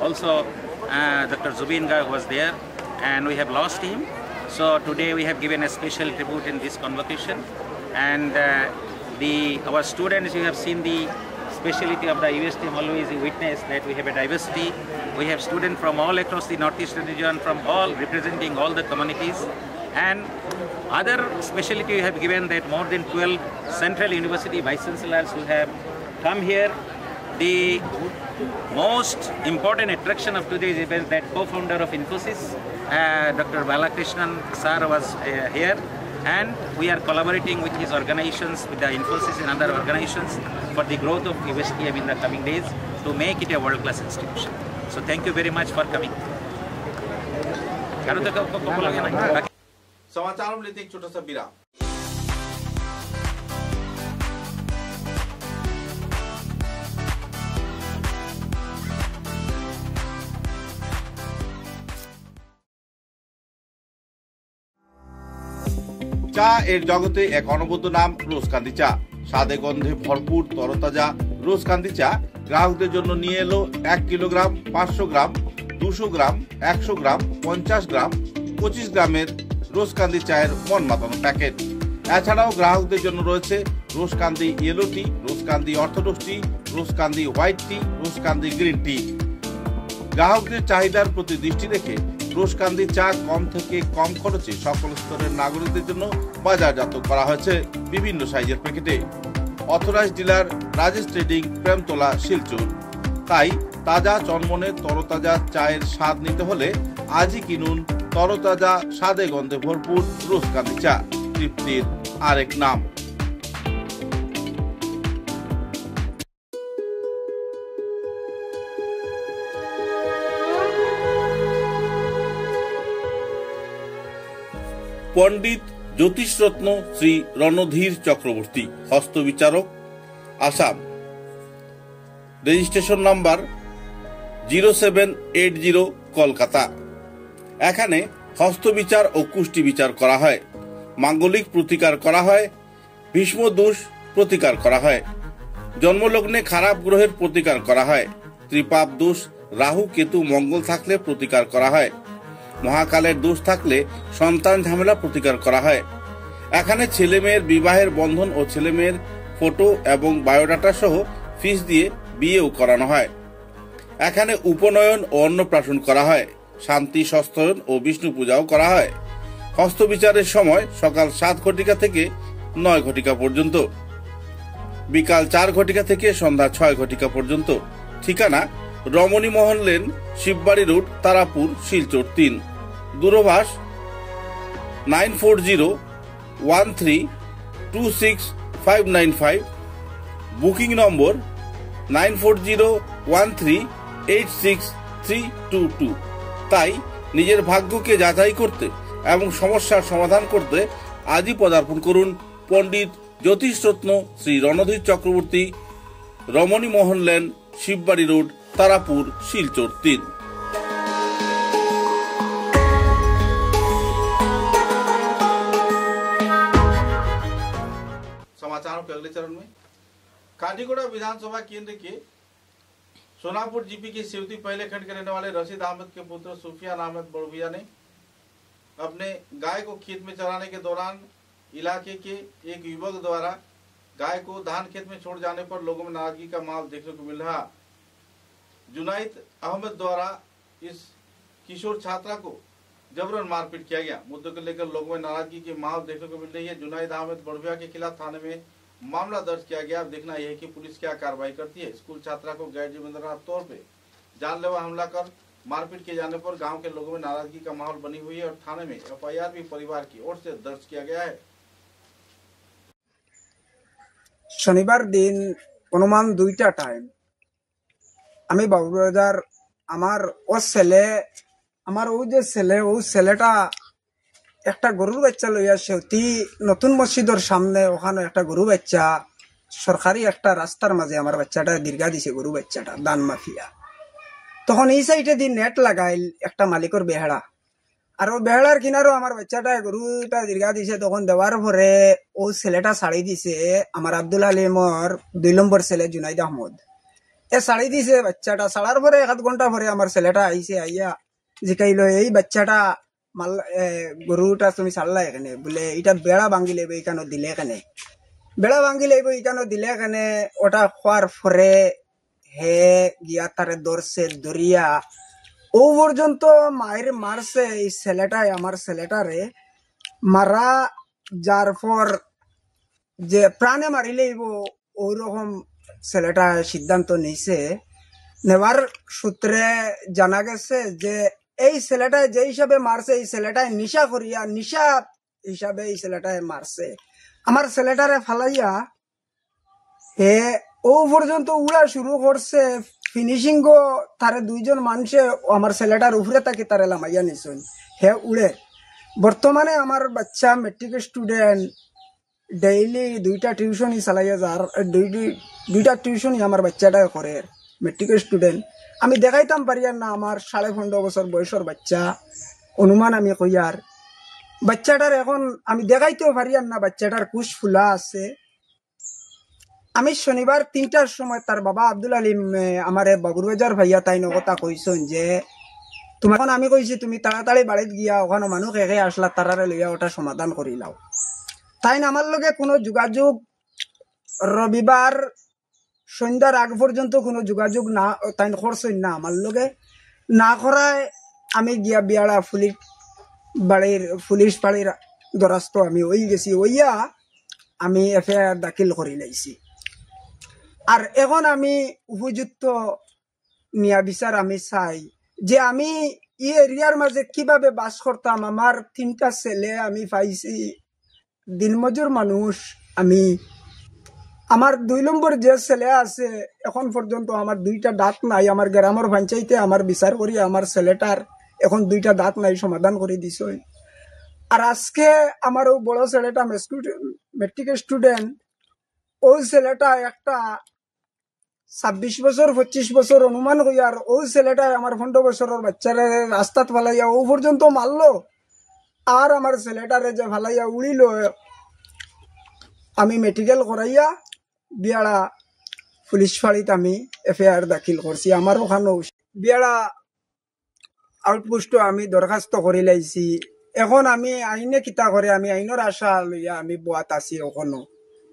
also Dr. Zubin Garg was there, and we have lost him. So today we have given a special tribute in this convocation. And our students, you have seen the speciality of the USTM, always you witness that we have a diversity. We have students from all across the Northeastern region, from all representing all the communities. And other speciality we have given that more than 12 Central University Vice Chancellors who have come here. The most important attraction of today's event, that co-founder of Infosys, Dr. Balakrishnan sir was here. And we are collaborating with his organizations, with the Infosys and other organizations for the growth of USTM in the coming days to make it a world-class institution. So thank you very much for coming. समाचारों में लेते एक छोटा सा विराम। চা এর জগতে এক অনবদ্য নাম রোজকান্দি চা। স্বাদে গন্ধে ভরপুর তরতাজা রোজকান্দি চা গ্রাহকদের জন্য নিয়ে এলো 1 কিলোগ্রাম, 500 গ্রাম, 200 গ্রাম, 100 গ্রাম, 50 গ্রাম, 25 গ্রামের রোজকান্দি চায়ের মন মাতানো প্যাকেট। এছাড়াও গ্রাহকদের জন্য রয়েছে রোজকান্দি ইয়েলো টি, রোজকান্দি অর্থোডক্স টি, রোজকান্দি হোয়াইট টি, রোজকান্দি গ্রিন টি। গ্রাহকদের চাহিদার প্রতি দৃষ্টি রেখে রোজকান্দি চা কম থেকে কম খরচে সকল স্তরের নাগরিকদের জন্য বাজারজাত করা হয়েছে বিভিন্ন সাইজের প্যাকেটে। Authorised dealer Rajesh trading, Premtala, Silchar. তাই তাজা চনমনে তরতাজা চায়ের স্বাদ নিতে হলে আজই কিনুন তরতাজা স্বাদে গন্ধে ভরপুর রোজকান্দি চা, তৃপ্তির আরেক নাম। পণ্ডিত জ্যোতিষরত্ন শ্রী রণধীর চক্রবর্তী, হস্তবিচারক, আসাম। Registration number 0780, Kolkata. এখানে হস্তবিচার ও কুষ্টি বিচার করা হয়, মাঙ্গলিক প্রতিকার করা হয়, ভীষ্মদোষ প্রতিকার করা হয়। জন্মলগ্নে খারাপ গ্রহের প্রতিকার করা হয়। ত্রিপাপ দোষ, রাহু কেতু মঙ্গল থাকলে প্রতিকার করা হয়। মহাকালের দোষ থাকলে সন্তান ঝামেলা প্রতিকার করা হয়। এখানে ছেলে মেয়ের বিবাহের বন্ধন ও ছেলে মেয়ের ফটো এবং বায়োডাটা সহ ফিস দিয়ে বিয়েও করানো হয়। এখানে উপনয়ন ও অন্নপ্রাশন করা হয়। শান্তি সস্তয়ন ও বিষ্ণু পূজাও করা হয়। হস্তবিচারের সময় সকাল 7 ঘটিকা থেকে 9 ঘটিকা পর্যন্ত, বিকাল 4 ঘটিকা থেকে সন্ধ্যা 6 ঘটিকা পর্যন্ত। ঠিকানা রমণী মোহন লেন, শিববাড়ি রোড, তারাপুর, শিলচর 3। দূরভাষ 9401326595। Booking number 9401386322। তাই নিজের ভাগ্যকে যাচাই করতে এবং সমস্যার সমাধান করতে আজই পদার্পণ করুন পণ্ডিত জ্যোতিষরত্ন শ্রী রণধীর চক্রবর্তী, রমণী মোহন লেন, শিববাড়ি রোড, तारापुर, शिलचर 3। समाचारों के अगले चरण में काठीगुड़ा विधानसभा केंद्र के सोनापुर जीपी के सेवती पहले खंड के रहने वाले रशीद अहमद के पुत्र सुफियान अहमद बड़भिया ने अपने गाय को खेत में चराने के दौरान इलाके के एक युवक द्वारा गाय को धान खेत में छोड़ जाने पर लोगों में नाराजगी का माहौल देखने को मिल रहा। जुनाइद अहमद द्वारा इस किशोर छात्रा को जबरन मारपीट किया गया। मुद्दे को लेकर लोगों में नाराजगी की माहौल देखने को मिल रही है। जुनाइद अहमद बड़भिया के खिलाफ थाने में मामला दर्ज किया गया। अब देखना यह है कि पुलिस क्या कार्रवाई करती है। स्कूल छात्रा को गैर जिम्मेदार तौर पर जानलेवा हमला कर मारपीट किए जाने पर गांव के लोगों में नाराजगी का माहौल बनी हुई है और थाने में FIR भी परिवार की ओर से दर्ज किया गया है। शनिवार दिन अनुमान 2টা टाइम আমি বাবুবাজার আমার যে ছেলেটা একটা গরুর বাচ্চা লইয়া সেউতি নতুন মসজিদের সামনে ওখানে একটা গরু বাচ্চা সরকারি একটা রাস্তার মাঝে আমার বাচ্চাটা দীর্ঘা দিছে গরু বাচ্চাটা দান মাফিয়া। তখন এই সাইডে দিয়ে নেট লাগাইল একটা মালিকের বেহাড়া, আর ও বেহাড়ার কিনারও আমার বাচ্চাটা গরুটা দীর্ঘা দিছে। তখন দেওয়ার পরে ও ছেলেটা ছাড়ি দিছে আমার আব্দুল আলিমর 2 নম্বর ছেলে জুনাইদ আহমদ। এ ছাড়ি দিছে বাচ্চাটা। ছাড়ার পরে 1 ঘন্টা পরে আমার ছেলেটা আইছে, আইয়া জিকাইলো এই বাচ্চাটা গরুটা তুমি ছাড়লা এখানে, বলে এটা বেড়া ভাঙ্গি লেবে এখানে দিলে এখানে বেড়া ভাঙ্গি লেবে এখানে দিলে এখানে। ওটা হওয়ার পরে হে গিয়া তারে ধরছে, ধরিয়া ও পর্যন্ত মায়ের মারছে এই ছেলেটাই আমার ছেলেটারে মারা যার পর যে প্রাণে মারিলেইব ওইরকম ছেলেটা সিদ্ধান্ত নিছে। নেওয়ার সূত্রে জানা গেছে যে এই ছেলেটা যে হিসাবে মারছে এই ছেলেটাই নিশা করিয়া নিশা হিসাবে এই ছেলেটাই মারছে। আমার ছেলেটারে ফালাইয়া হে ও পর্যন্ত উড়া শুরু করছে। ফিনিশিং গো তারে 2 জন মানুষে আমার ছেলেটার উপরে তাকে তারে লামাইয়া নিছেন, হে উড়ে। বর্তমানে আমার বাচ্চা মেট্রিক স্টুডেন্ট, ডেইলি 2টা টিউশনই চালাইয়া যার 2টা টিউশনই আমার বাচ্চাটা করে। মেট্রিক স্টুডেন্ট আমি দেখাইতাম পারিয়ার না, আমার 15.5 বছর বয়সের বাচ্চা অনুমান আমি কইয়ার বাচ্চাটার এখন আমি দেখাইতেও পারিয়ার না, বাচ্চাটার কুশ ফুলা আছে। আমি শনিবার 3টার সময় তার বাবা আব্দুল আলিম আমার বাবুরবাজার ভাইয়া তাই কথা কইছেন যে তোমার আমি কইছি তুমি তাড়াতাড়ি বাড়িতে গিয়া ওখানে মানুষ একে আসলা তারারে লইয়া ওটা সমাধান করি লাও। তাই আমার লগে কোনো যোগাযোগ রবিবার সন্ধ্যার আগ পর্যন্ত কোনো যোগাযোগ না তাই করছেন না আমার লগে। না করায় আমি গিয়া বিয়াড়া পুলিশ বাড়ির দরাস্ত আমি ওই গেছি, ওইয়া আমি FIR দাখিল করি লাইছি। আর এখন আমি উপযুক্ত নিয়া বিচার আমি চাই যে আমি এই এরিয়ার মাঝে কিভাবে বাস করতাম। আমার 3টা ছেলে আমি পাইছি দিনমজুর মানুষ। আমি আমার 2 নম্বর যে ছেলে আছে এখন পর্যন্ত আমার 2টা দাঁত নাই। আমার গ্রামের পঞ্চায়েতে আমার বিচার করি আমার ছেলেটার এখন 2টা দাঁত নাই, সমাধান করে দিছ। আর আজকে আমার ও বড় ছেলেটা মেট্রিক স্টুডেন্ট, ওই ছেলেটা একটা 26 বছর 25 বছর অনুমান করি। আর ওই ছেলেটা আমার 15 বছরের বাচ্চারে রাস্তাত ফালাইয়া ও পর্যন্ত মারলো। আর আমার ছেলেটারে যে ফালাইয়া উড়িল আমি মেডিকেল করাইয়া বিয়াড়া পুলিশ ফাঁড়িতে আমি এফআইআর দাখিল করছি। আমার ওখানেও বিয়াড়া আউটপোস্টও আমি দরখাস্ত করে লাইছি। এখন আমি আইনে কিতা করে আমি আইনের আশা লইয়া আমি বোয়াত আছি। এখনো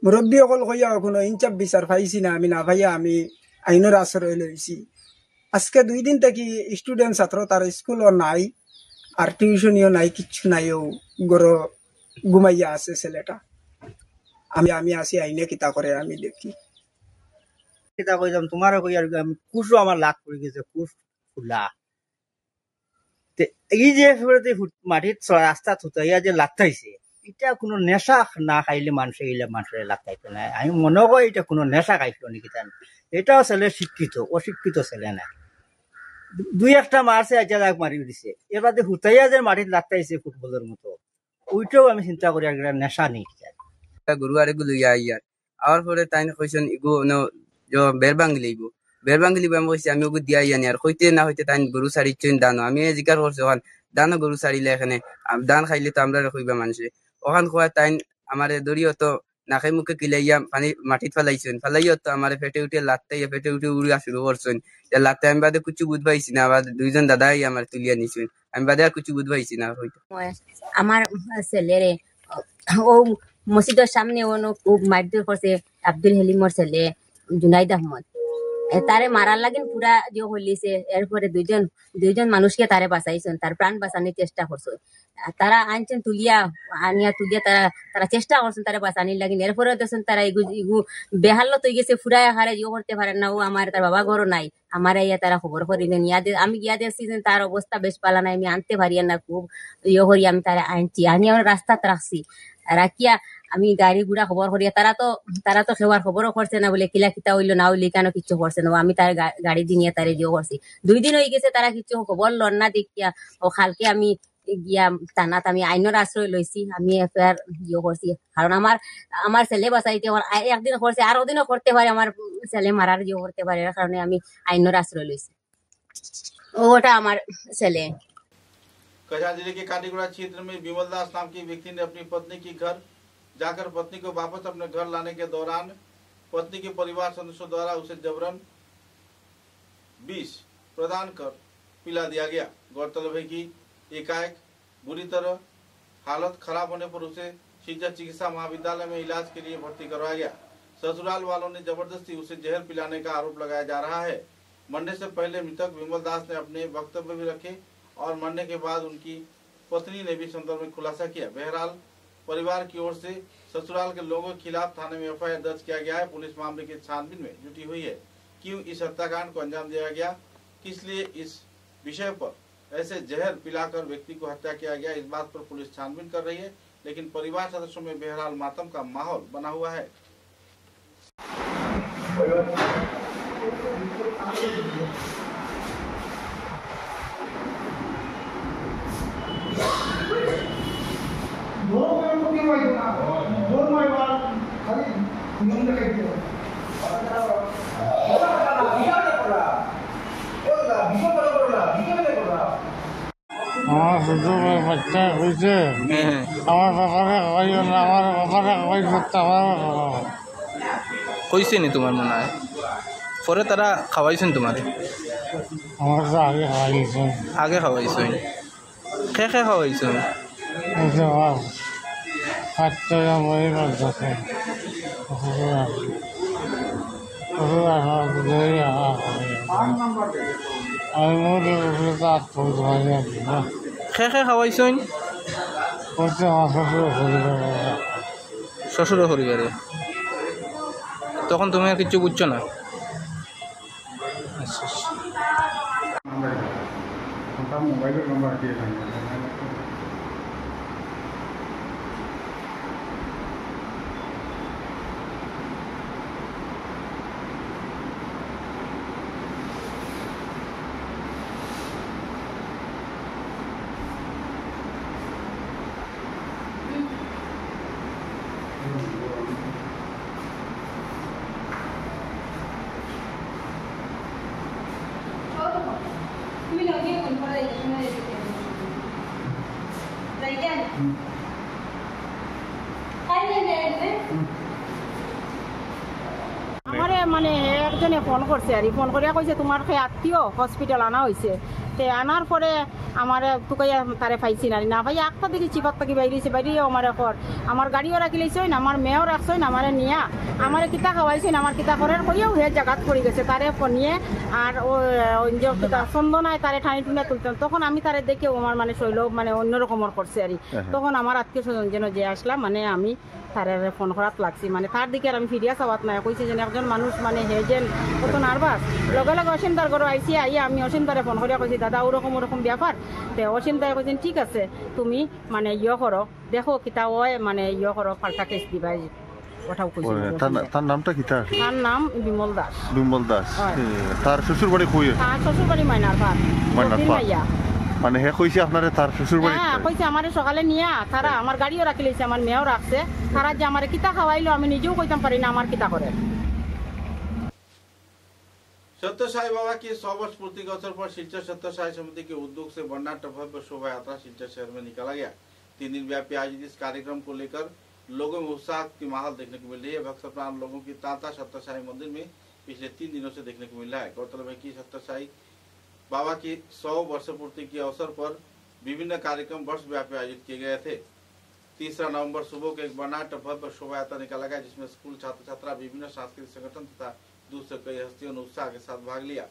মুরব্বী অকল কইয়া এখনো ইনচাপ বিচার পাইছি না, আমি না পাইয়া আমি আইনের আশ্রয় লইছি। আজকে 2 দিন থেকে স্টুডেন্ট ছাত্র তার স্কুলও নাই, আর টিউশনিও নাই, কিচ্ছু নাইও, গরো ঘুমাইয়া আছে ছেলেটা। আমি আসি আইনে কিতা করে আমি দেখি। কিতা কইলাম তোমারও কই আর কুশও আমার লাগ পড়ে গেছে, কুশ ফুলা এই যে মাটির রাস্তা থুতাইয়া যে লাগতাইছে, এটা কোনো নেশা না খাইলে মানুষের লাগতাইতো না। আমি মনে করি এটা কোনো নেশা খাইছিল নাকি তার। এটাও ছেলে শিক্ষিত, অশিক্ষিত ছেলে না। 2-1টা মারছে, আজ লাগ মারি দিছে। এবার হুতাইয়া যে মাটির লাগতাইছে ফুটবলের মতো, ওইটাও আমি চিন্তা করি আর নেশা নেই। গরু আর এগুলো ইয়ার আর পরে তাই কইছেন ইগো বের ভাঙি লইব, বের ভাঙি লইব। আমি কইছি আমি ওগুলো দিয়া আনি আর হইতে না হইতে তাই গরু ছাড়িচ্ছেন দানো। আমি জিজ্ঞাসা করছি ওখান দানো গরু ছাড়িলে এখানে দান খাইলে তো আমরা কইবা মানুষে। ওখান খোয়া তাই আমার দড়িও তো নাকে মুখে কিলাইয়া পানি মাটিত ফেলাইছেন, ফেলাইয়া তো আমার ফেটে উঠে লাত্তাইয়া ফেটে উঠে উড়া শুরু করছেন। লাত্তে আমি বাদে কিছু বুঝ পাইছি না, আবার 2জন দাদাই আমার তুলিয়া নিছেন, আমি বাদে আর কিছু বুঝ পাইছি না। হইতো আমার ছেলেরে ও মসজিদের সামনে খুব মারধর করছে আব্দুল হালিমর ছেলে জুনাইদ আহমদ। তারে মারার লাগিন পুরা যে হলিছে। এরপরে দুইজন মানুষকে তারে বাঁচাইছেন, তার প্রাণ বাঁচানোর চেষ্টা করছে। তারা আনছেন তুলিয়া তারা চেষ্টা করছেন তারা বাঁচানির লাগিন। এরপরে দেখছেন তারা ইগু বেহাল্লত হয়ে গেছে, ফুরায় হারে ইয়ে করতে পারেন না। ও আমার তার বাবা ঘরও নাই, আমার ইয়া তারা খবর করিলেন। আমি গিয়া দেখছি তার অবস্থা বেশ পালা নাই, আমি আনতে পারি না, খুব ইয়ে করি আমি তারা আনছি, আনি আমার রাস্তাত রাখছি। রাখিয়া আমি গাড়ি ঘুরা খবর করিয়া তারা তো সেবার খবরও করছে না, বলে কিলা কিতা হইলো না হইলে কেন কিছু করছে না। আমি তার গাড়ি দিয়ে তারে জিও করছি। 2 দিন হয়ে গেছে তারা কিছু খবর লন না দেখিয়া। ও কালকে আমি গিয়া থানাত আমি আইনের আশ্রয় লইছি, আমি এফআইআর ইয়ে করছি। কারণ আমার ছেলে বাঁচাইতে আমার একদিন করছে, আর ওদিনও করতে পারে, আমার ছেলে মারার ইয়ে করতে পারে, এর কারণে আমি আইনের আশ্রয় লইছি। ওটা আমার ছেলে। कछार जिले के काटीगुड़ा क्षेत्र में विमल दास नाम की व्यक्ति ने अपनी पत्नी के घर जाकर पत्नी को वापस अपने घर लाने के दौरान पत्नी के परिवार सदस्यों द्वारा उसे जबरन विष प्रदान कर पिला दिया गया। गौरतलब है कि एकाएक बुरी तरह हालत खराब होने पर उसे शिजा चिकित्सा महाविद्यालय में इलाज के लिए भर्ती करवाया गया। ससुराल वालों ने जबरदस्ती उसे जहर पिलाने का आरोप लगाया जा रहा है। मरने से पहले मृतक विमल दास ने अपने वक्तव्य भी रखे और मरने के बाद उनकी पत्नी ने भी संदर्भ में खुलासा किया। बहरहाल परिवार की ओर से ससुराल के लोगों के खिलाफ थाने में एफआईआर दर्ज किया गया है। पुलिस मामले की छानबीन में जुटी हुई है। क्यों इस हत्याकांड को अंजाम दिया गया, किस लिए इस विषय पर ऐसे जहर पिलाकर व्यक्ति को हत्या किया गया, इस बात पर पुलिस छानबीन कर रही है। लेकिन परिवार सदस्यों में बहरहाल मातम का माहौल बना हुआ है। আমার ছোট বাচ্চা হয়েছে, আমার বাবারে খাওয়াইও না, আমার বাবারে খাওয়াই করতে আমার কইছে নি তোমার মনে হয়? পরে তারা খাওয়াইছেন তোমার? আমার তো আগে খাওয়াইছে। আগে খাওয়াইছেন? খে খাওয়াইছেন? বাচ্চা মরে যাচ্ছে, আমি মরে উঠলে তো আত্মহত্যা হয় না। খে খাওয়াইছেন? করছে আমার শ্বশুর পরিবারে। তখন তুমি আর কিছু বুঝছো না? মোবাইলের নাম্বার দিয়ে একজনে ফোন করছে আর ফোন করিয়া কইছে তোমার সেই আত্মীয় হসপিটাল আনা হয়েছে তে আনার পরে আমার তোকে তারে পাইছি না ভাই একটা দিকে চিপার থাকি বাইরেছে বাইরে আমার এখন আমার গাড়িও রাখি লাইছে না আমার মেয়েও রাখছে না আমার নিয়া আমার কিতা খাওয়াইছে না আমার কিতা করার কইও হে জায়গাত পড়ে গেছে তারে নিয়ে আর চন্দনায় তারে ঠানি টুনে তুলতেন তখন আমি তারে দেখে আমার মানে শৈল মানে অন্যরকমের করছে আর তখন আমার আত্মীয় স্বজন যেন যে আসলাম মানে আমি তারে ফোন করাত লাগছি মানে তার দিকে আর আমি ফিরিয়া চাওয়াত নাই কইছে যে একজন মানুষ মানে হে যে কত নার্ভাস লগে লগে অসীমদার ঘরে আইসি আইয়া আমি অসীমদারে ফোন করিয়া কইছি দাদা ওরকম ব্যাপার তো অসীমদারে কইছেন ঠিক আছে তুমি মানে করো দেখো কিতা ওই মানে করো পাল্টা কেস দিবা কথাও কইছি তার নামটা কি তার নাম বিমল দাস তার শ্বশুর বাড়ি কই তার শ্বশুর বাড়ি মাইনারপাড় মানে হে কইছে আপনারে তার শ্বশুর বাড়ি হ্যাঁ কইছে আমারে সকালে নিয়া তারা আমার গাড়িও রাখি লইছে আমার মেয়েও রাখছে তারা যে আমারে কিতা খাওয়াইলো আমি নিজেও কইতাম পারি না আমার কিতা করে सत्य साई बाबा की 100 वर्ष पूर्ति के अवसर पर शिलचर सत्य साई समिति के उद्योग से वर्णाढ्य भव्य शोभा यात्रा शिलचर शहर में निकाला गया। 3 दिन व्यापी आयोजित इस कार्यक्रम को लेकर लोगों में उत्साह की माहौल देखने को मिल रही है। भक्त प्राण लोगों की तांता सत्य साई मंदिर में पिछले 3 दिनों से देखने को मिल रहा है। गौरतलब है कि सत्य साई बाबा की 100 वर्ष पूर्ति के अवसर पर विभिन्न कार्यक्रम वर्ष व्यापी आयोजित किए गए थे। 3 नवंबर सुबह को एक वर्णाढ्य भव्य शोभा यात्रा निकाला गया जिसमें स्कूल छात्र छात्रा विभिन्न सांस्कृतिक संगठन तथा दूसरे कई हस्तियों ने उत्साह के साथ भाग लिया।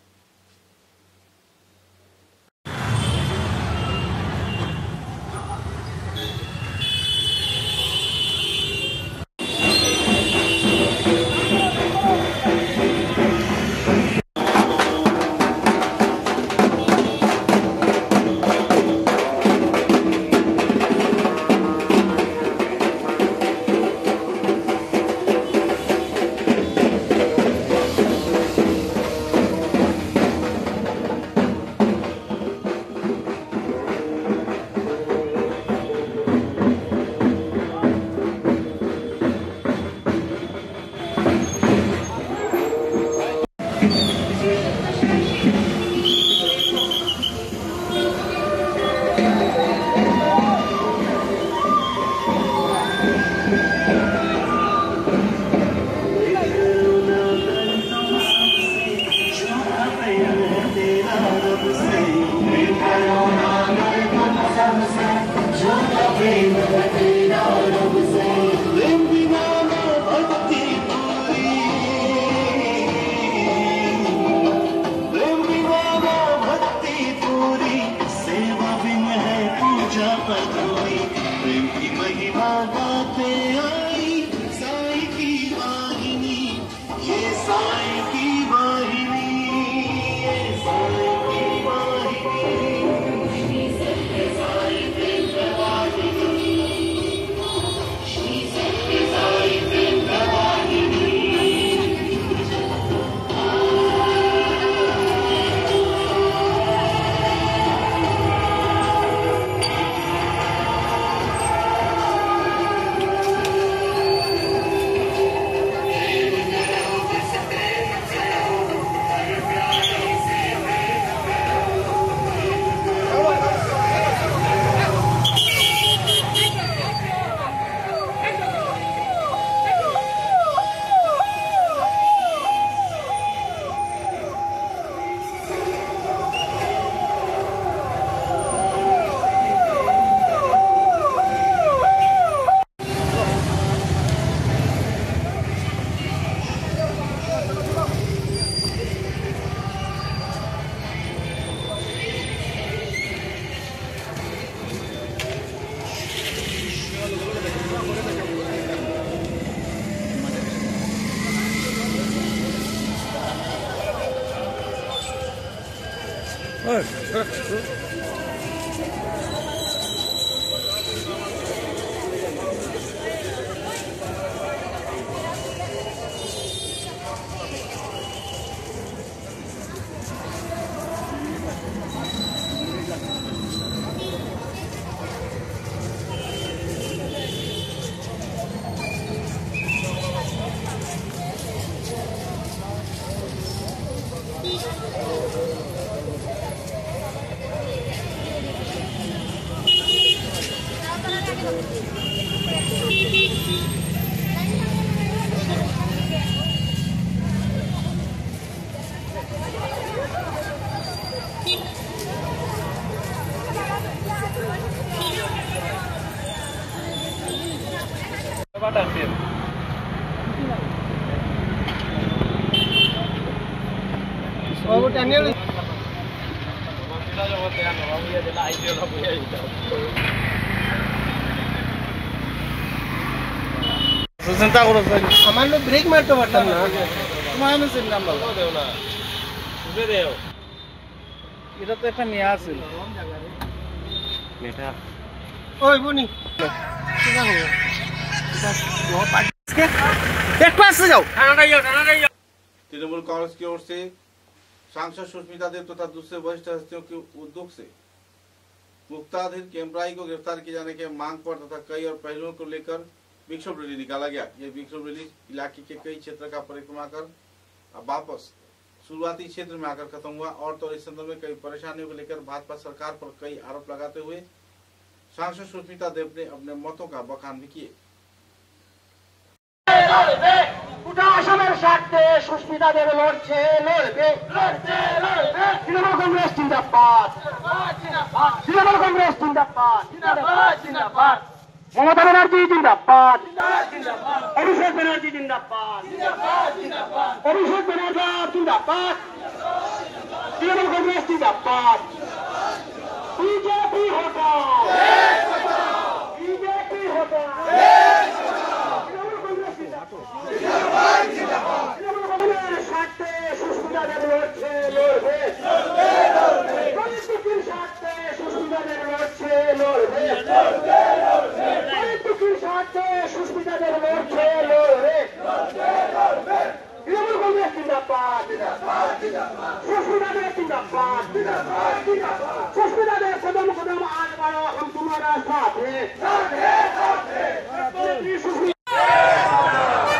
চিন্তা করো আমার ব্রেক মারতে পারতাম না তোমার চিন্তা না এটা তো একটা মেয়ে আছে মেয়েটা ওই বনি तृणमूल कांग्रेस की ओर से सांसद सुष्मिता देव तथा दूसरे वरिष्ठ हस्तियों के उद्योग से मुक्ताधीन कैमराई को गिरफ्तार किए जाने के मांग पर तथा कई और पहलुओं को लेकर विक्षोभ रैली निकाला गया। यह विक्षोभ रैली इलाके के कई क्षेत्र का परिक्रमा कर वापस शुरुआती क्षेत्र में आकर खत्म हुआ और तो इस संदर्भ में कई परेशानियों को लेकर भाजपा सरकार पर कई आरोप लगाते हुए सांसद सुष्मिता देव ने अपने मतों का बखान भी किए। আসামের স্বার্থে সুস্মিতা দেব লড়ছে লড়বে তৃণমূল কংগ্রেস জিন্দাবাদ তৃণমূল কংগ্রেস জিন্দাবাদ মমতা ব্যানার্জি জিন্দাবাদ অভিষেক ব্যানার্জি জিন্দাবাদ অভিষেক ব্যানার্জি জিন্দাবাদ তৃণমূল কংগ্রেস জিন্দাবাদ বিজেপি হটাও বিজেপি হটাও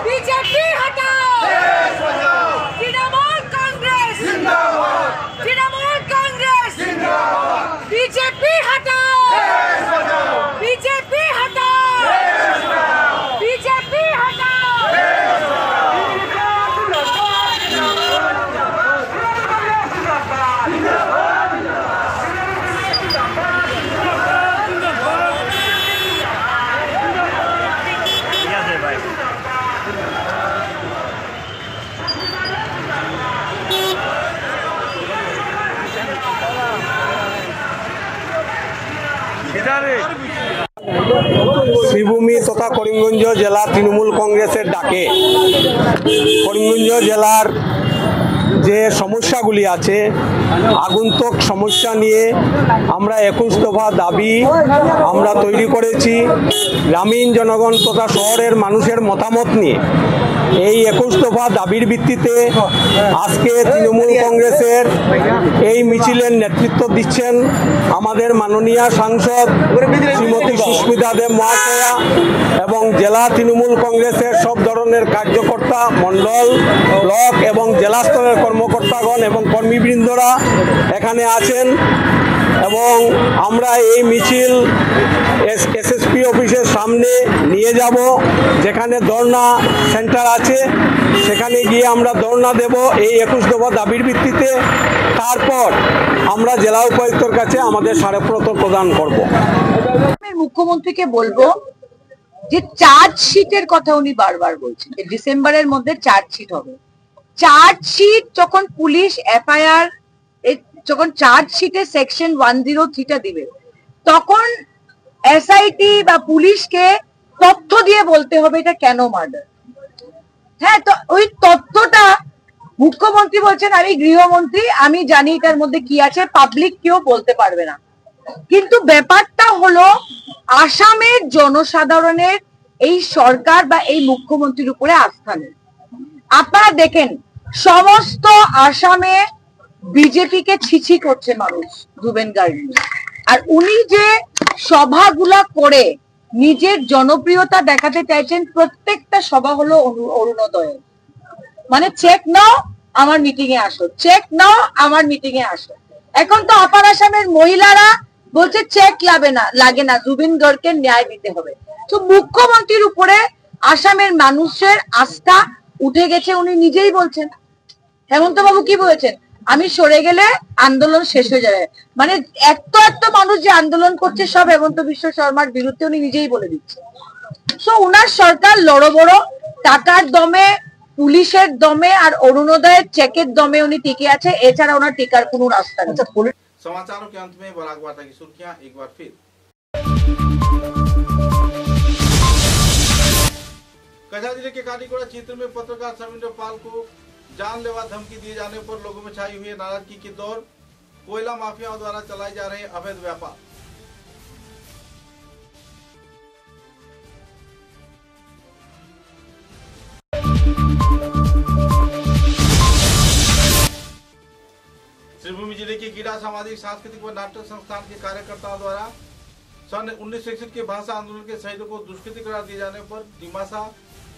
बीजेपी हटाओ तृणमूल कांग्रेस तृणमूल कांग्रेस बीजेपी हटाओ बीजेपी हटाओ बीजेपी हटाओ শ্রীভূমি তথা করিমগঞ্জ জেলা তৃণমূল কংগ্রেসের ডাকে করিমগঞ্জ জেলার যে সমস্যাগুলি আছে আগন্তুক সমস্যা নিয়ে আমরা 21 দফা দাবি আমরা তৈরি করেছি। গ্রামীণ জনগণ তথা শহরের মানুষের মতামত নিয়ে এই 21 দফা দাবির ভিত্তিতে আজকে তৃণমূল কংগ্রেসের এই মিছিলের নেতৃত্ব দিচ্ছেন আমাদের মাননীয় সাংসদ শ্রীমতী সুস্মিতা দেব মহাশয়া এবং জেলা তৃণমূল কংগ্রেসের সব ধরনের কার্যকর্তা মণ্ডল ব্লক এবং জেলা স্তরের কর্মকর্তাগণ এবং কর্মীবৃন্দরা এখানে আছেন এবং আমরা এই মিছিল এসএসপি অফিসের সামনে নিয়ে যাব, যেখানে ধর্ণা সেন্টার আছে সেখানে গিয়ে আমরা ধর্ণা দেব এই 21 দফা দাবির ভিত্তিতে। তারপর আমরা জেলা উপায়ুক্তর কাছে আমাদের স্মারকপত্র প্রদান করব। মুখ্যমন্ত্রীকে বলবো যে চার্জশিটের কথা উনি বারবার বলছেন, ডিসেম্বরের মধ্যে চার্জশিট হবে। চার্জশিট যখন পুলিশ এফআইআর যখন চার্জশিটে সেকশন 103টা দিবে তখন এসআইটি বা পুলিশকে তথ্য দিয়ে বলতে হবে এটা কেন মার্ডার। হ্যাঁ, তো ওই তথ্যটা মুখ্যমন্ত্রী বলছেন আমি গৃহমন্ত্রী, আমি জানি এটার মধ্যে কি আছে, পাবলিক কেউ বলতে পারবে না। কিন্তু ব্যাপারটা হলো আসামের জনসাধারণের এই সরকার বা এই মুখ্যমন্ত্রীর উপরে আস্থা নেই। আপনারা দেখেন সমস্ত আসামে বিজেপিকে ছিছি করছে মানুষ ধুবেন গার্গী, আর উনি যে সভাগুলা করে নিজের জনপ্রিয়তা দেখাতে চাইছেন, প্রত্যেকটা সভা হলো অরুণোদয়, মানে চেক নাও আমার মিটিং এ আসো, চেক নাও আমার মিটিং এ আসো। এখন তো আপার আসামের মহিলারা বলছে চেক লাগে না জুবিন গার্গকে ন্যায় দিতে হবে। তো মুখ্যমন্ত্রীর উপরে আসামের মানুষের আস্থা উঠে গেছে, উনি নিজেই বলছেন। হেমন্ত বাবু কি বলেছেন, আমি সরে গেলে আন্দোলন শেষ হয়ে যাবে, মানে এত মানুষ যে আন্দোলন করছে সব হেমন্ত বিশ্ব শর্মার বিরুদ্ধে উনি নিজেই বলে দিচ্ছে। সো উনার সরকার লড় বড় টাকার দমে পুলিশের দমে আর অরুণোদয়ের চেকের দমে উনি টিকে আছে, এছাড়া ওনার টিকার কোনো রাস্তা নেই। समाचारों के अंत में बराक वार्ता की सुर्खियां एक बार फिर। कछा जिले के काटीगोड़ा क्षेत्र में पत्रकार सविंद्र पाल को जानलेवा धमकी दिए जाने पर लोगों में छाई हुई नाराजगी के दौर। कोयला माफियाओं द्वारा चलाए जा रहे अवैध व्यापार। श्रीभूमि जिले के गीड़ा सामाजिक सांस्कृतिक व नाट्य संस्थान के कार्यकर्ताओं द्वारा सन 1961 के भाषा आंदोलन के शहीदों को दुष्कृति करार दिए जाने पर डिमासा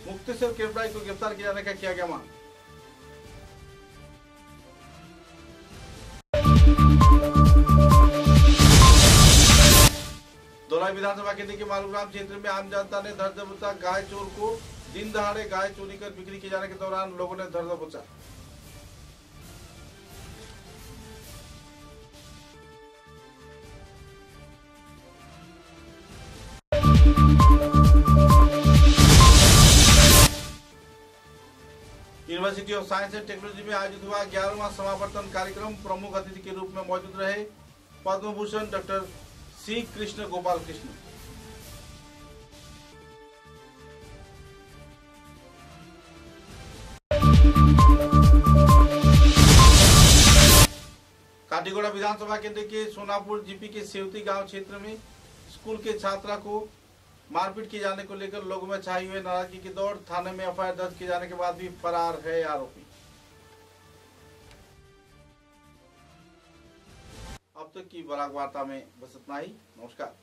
मुक्तेश्वर केरपड़ाई को गिरफ्तार किया जाने का किया गया मांग। धोलाई विधानसभा केंद्र के मालूग्राम क्षेत्र में आम जनता ने धर दबोचा। गाय चोर को दिन दहाड़े गाय चोरी कर बिक्री किए जाने के दौरान लोगों ने धर दबोचा। University of science and technology में आयोजित हुआ 11वां समावर्तन कार्यक्रम। प्रमुख अतिथि के रूप में मौजूद रहे पद्म भूषण डॉक्टर सी कृष्ण गोपाल कृष्ण। काटीगोड़ा विधानसभा केंद्र के सोनापुर जीपी के सेवती गांव क्षेत्र में स्कूल के छात्रा को मारपीट किए जाने को लेकर लोगों में छाई हुई नाराजगी की दौड़। थाने में एफआईआर दर्ज किए जाने के बाद भी फरार है आरोपी। अब तक की बराक वार्ता में बस इतना ही। नमस्कार।